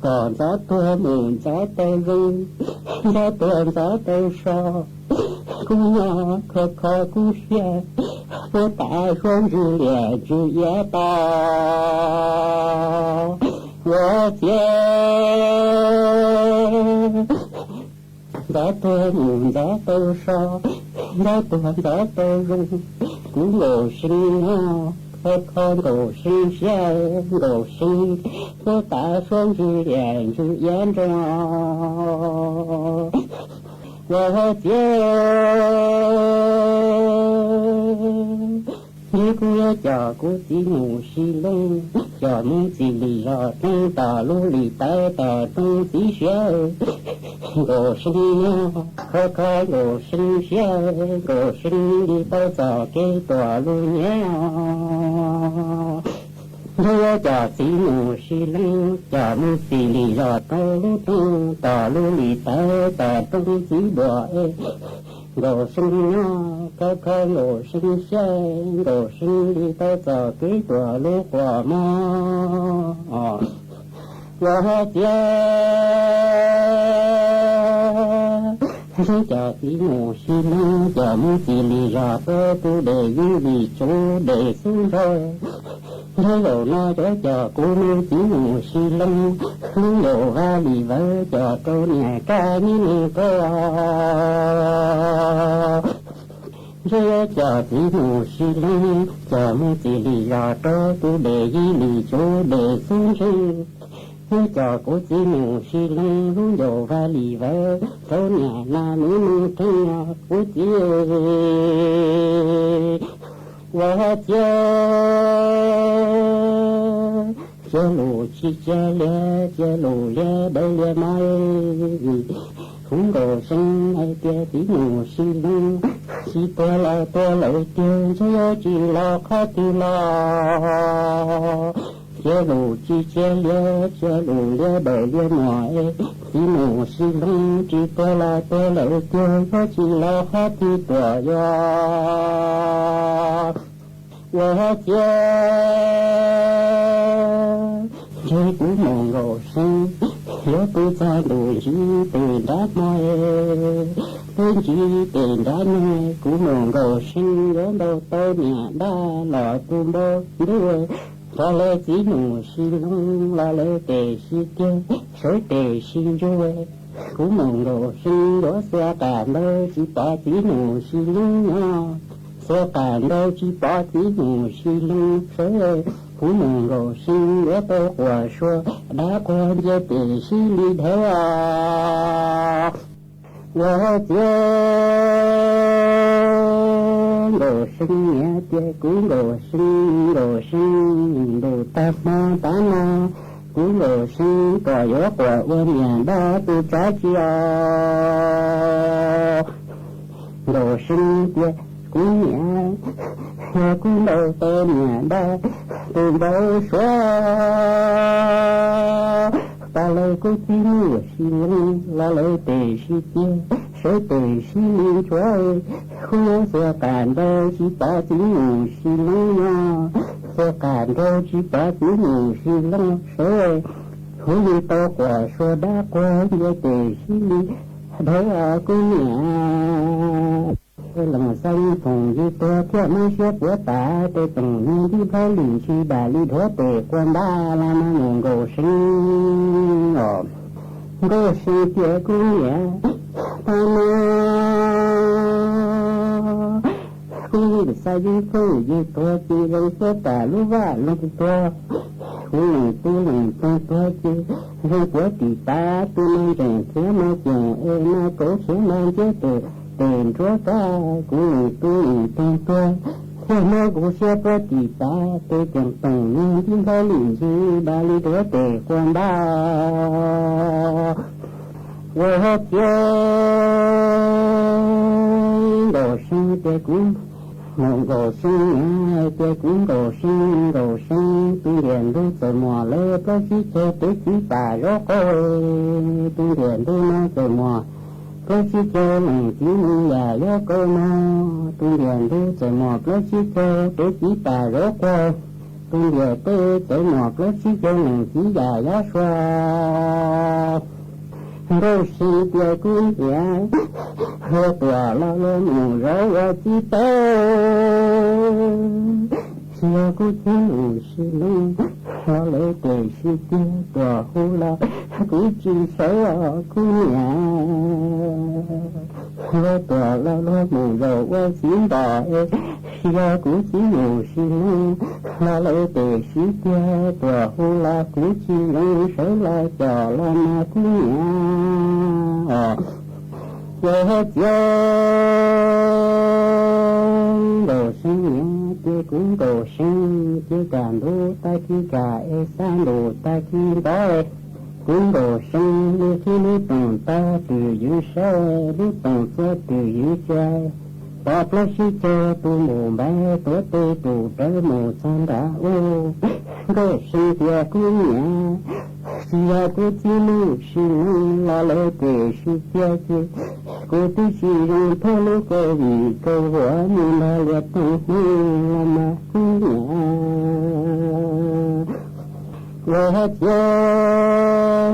搞早多门早多人，早多早多少，姑娘可可姑些，我大双子脸子也大。我家早多门早多少，早多早多人，古老生啊，可可都生下都生，我大双子脸子眼中，我家。你不要叫个吉姆西龙，叫你吉里绕东大路里带到东西小，我生呀，可可我生下，我生的到早给大路呀。你要叫吉姆西龙，叫你吉里绕东大路里带到东西小。我生呀，可可我生下，我生的到早给多路花嘛。我家是叫吉姆西龙，叫木吉里绕多都得有里做得生着。你有那就叫姑娘吉姆西龙，你有话里边叫姑娘干你那个。这叫吉姆西龙，叫木吉里绕多都得有里做得生着。我叫个吉姆西龙，如有话里边姑娘那你能听啊？不接。我家这路去这路了都了嘛红狗生爱的吉姆西龙，西多了丢，只有几老卡的啦。这路去这路了都了嘛吉姆西龙，只多了丢，有几老卡的多呀。我家这古梦肉身，也不在路西被打卖，本地被打卖，古梦肉身人都多年大了不么多，他来吉姆西龙，他来得西点，谁得西肉， cú mừng đồ sinh đổ xe cản đâu chỉ bỏ tí nụ xì lưng nhỏ xe cản đâu chỉ bỏ tí nụ xì lưng sớ cú mừng đồ sinh đổ tô quả xua đã quan gia tỷ xì lý thế à và đồ sinh nhé tia cú đồ sinh đồ ta ma cú đồ sinh tỏ gió của ơn nhà đó từ trái chia đồ sinh tia cú nhà cú đồ tên nhà đó từ đâu xóa ta lời cú chi mưa xì lưng là lời tề xì tia số tề xì lưng chuối khu xe cản đâu chỉ ta chỉ ngủ xì lưng nhau xe cản đâu chỉ ta chỉ ngủ xì lưng số khu đi to quả số đã qua với tề xì lưng đấy à cú nhà lòng xanh phòng như tôi theo mấy số của ta tôi từng như đi phải lì chi bà lì thua tề quan ba là mà nguồn gồ sinh gồ sinh kia cú nhà ta cú đi sai đi phơi như tôi chỉ lấy số ta lúc vả lúc tôi cú lần tôi chỉ hay của tỷ ta tôi mang rèn thế mà chèn mà cố số mang chế từ tiền chúa ta của tôi theo mơ của xe có tỷ ta tôi chẳng tổng nên tiếng có lì gì ba lì đứa tề quan ba vừa hết chơi đồ sinh tề cũng một đồ sinh tề cũng đồ sinh tuy điền đôi trời mùa lê có chỉ chơi tới chỉ bà rõ coi tuy điền đôi nó trời mùa có chỉ chơi mình chỉ như là gió cô nó tôi điền tôi chạy mọt có chỉ chơi để chỉ tà rõ coi tôi điền tôi chạy mọt có chỉ chơi mình chỉ là gió xoa đôi khi chơi cũng vậy hơi tỏa lo ngủ rõ và chỉ tới xưa cũng chỉ ngủ xí lưng lo lấy tuổi xí kia tỏa hú la cũng chỉ sợ cũng nhà hơi tỏa lo ngủ rồi qua xín đỏ xưa cũng chỉ ngủ xí lưng lo lấy tuổi xí kia tỏa hú la cũng chỉ lưng sợ la trò lo mà cũng nhà chơi đồ sinh chơi cũng đồ sinh chơi cản đồ ta khi cả san đồ ta khi đó cũng đồ sinh như khi lý tổng ta từ dưới xe lý tổng ta từ dưới xe ta plus khi chơi tu mù bé tổ tê tu trái mù san đã ô đồ sinh tia cũng nhà xia cô chỉ lu sinh là lời kể xia kia cô tu chỉ dùng thôi lúc cô vì cô hóa như là liệt tu mà cũng nhà lời hết chơi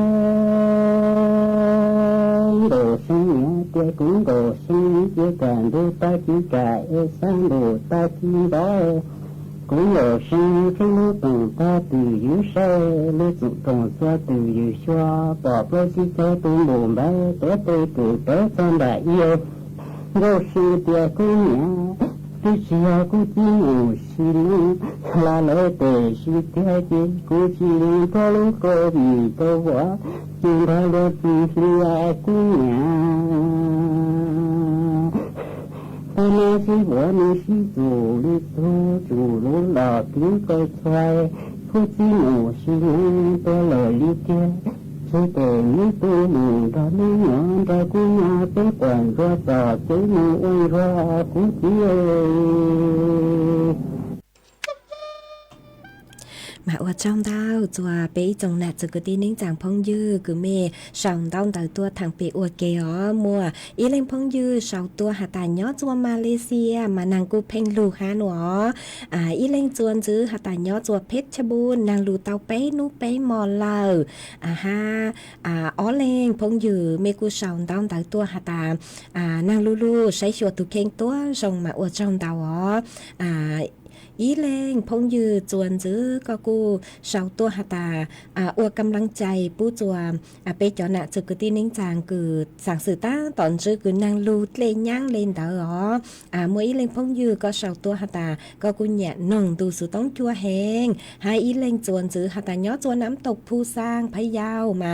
đồ sinh kia cũng đồ sinh kia càng đồ ta chỉ cả sang đồ ta chỉ đó cũng là sinh cái lúc tổng ta từ dưới xe lúc tổng ta từ dưới xoa bỏ bớt chỉ cho tôi buồn bé tới tôi từ tới con đại yêu rồi sinh tiệt cũng nhẹ tôi chỉ cũng chỉ ngủ xin là lời tề chỉ tiệt chỉ cũng chỉ có lúc có gì có quá chỉ là lời tiệt cũng nhẹ ta nói chỉ bỏ đi chỉ chủ đi thu chủ lúc là tiếng coi xoay phút chỉ ngủ xin tôi lời đi kia chỉ để như tôi mình đã đi nhỏ ra cũng nhà tới quản ra trò tới mù ơi ra cũng chỉ mà ở trong đau chùa bé trong nạt chữ cái tiếng chàng phong dư cứ mẹ sòng đau từ tua thằng bé ở kia mua ý lên phong dư sau tua hà tài nhớ chùa Malaysia mà nàng cô pen lù hà nữa ý lên chuồn chứ hà tài nhớ chùa Phetchabun nàng lù tàu bé nú bé mò lờ ha ó lên phong dư mẹ cô sòng đau từ tua hà tài nàng lù lù say chùa tụ khen tua rồng mà ở trong đau อีเลงพงยือจวนจื้อก็กูเสาตัวหาตาอวกำลังใจปู้จวมเปจอนะจุกตีนิ่งจางคือสั่งสื่อต้าตอนจื้อคือนางลูเลนย่างเลนเดอเมื่ออีเลงพงยือก็เสาตัวหาตาก็กูเนี่ยนองดูสุต้องจัวแหงให้อีเลงจวนจื้อหาตาย้อจวนน้ำตกผู้สร้างพะเยามา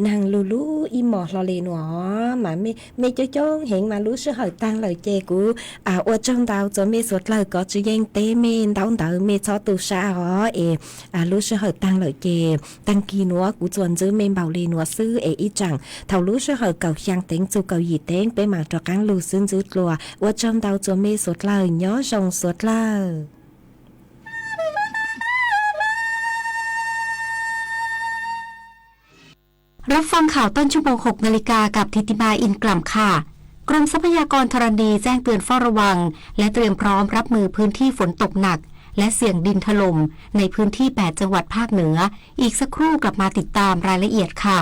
นางลูลูอีหมอลอเลนหวอมาไม่จ้จ้องเห็นมารู้ชื่อเหยตังเลยเจกูอวดจังดาวจะไม่สวดเลยก็จะยังเตเมนดาวเตอไม่ชอตูชารู้ชื่อเหยตังเลยเจตังกีนัวกูจวนจื้อเมนเบาลีนัวซื้ออีจังเท่ารู้ชื่อเหยเก่าช่างเต็งจูเก่าหยีเต็งไปหมักจอกังลูซึ่งจื้อกลัวอวดจังดาวจะไม่สวดเลยย้อจงสวดเลยรับฟังข่าวต้นชั่วโมง 6 นาฬิกากับทิติมาอินกล่ำค่ะกรมทรัพยากรธรณีแจ้งเตือนเฝ้าระวังและเตรียมพร้อมรับมือพื้นที่ฝนตกหนักและเสี่ยงดินถล่มในพื้นที่ 8 จังหวัดภาคเหนืออีกสักครู่กลับมาติดตามรายละเอียดค่ะ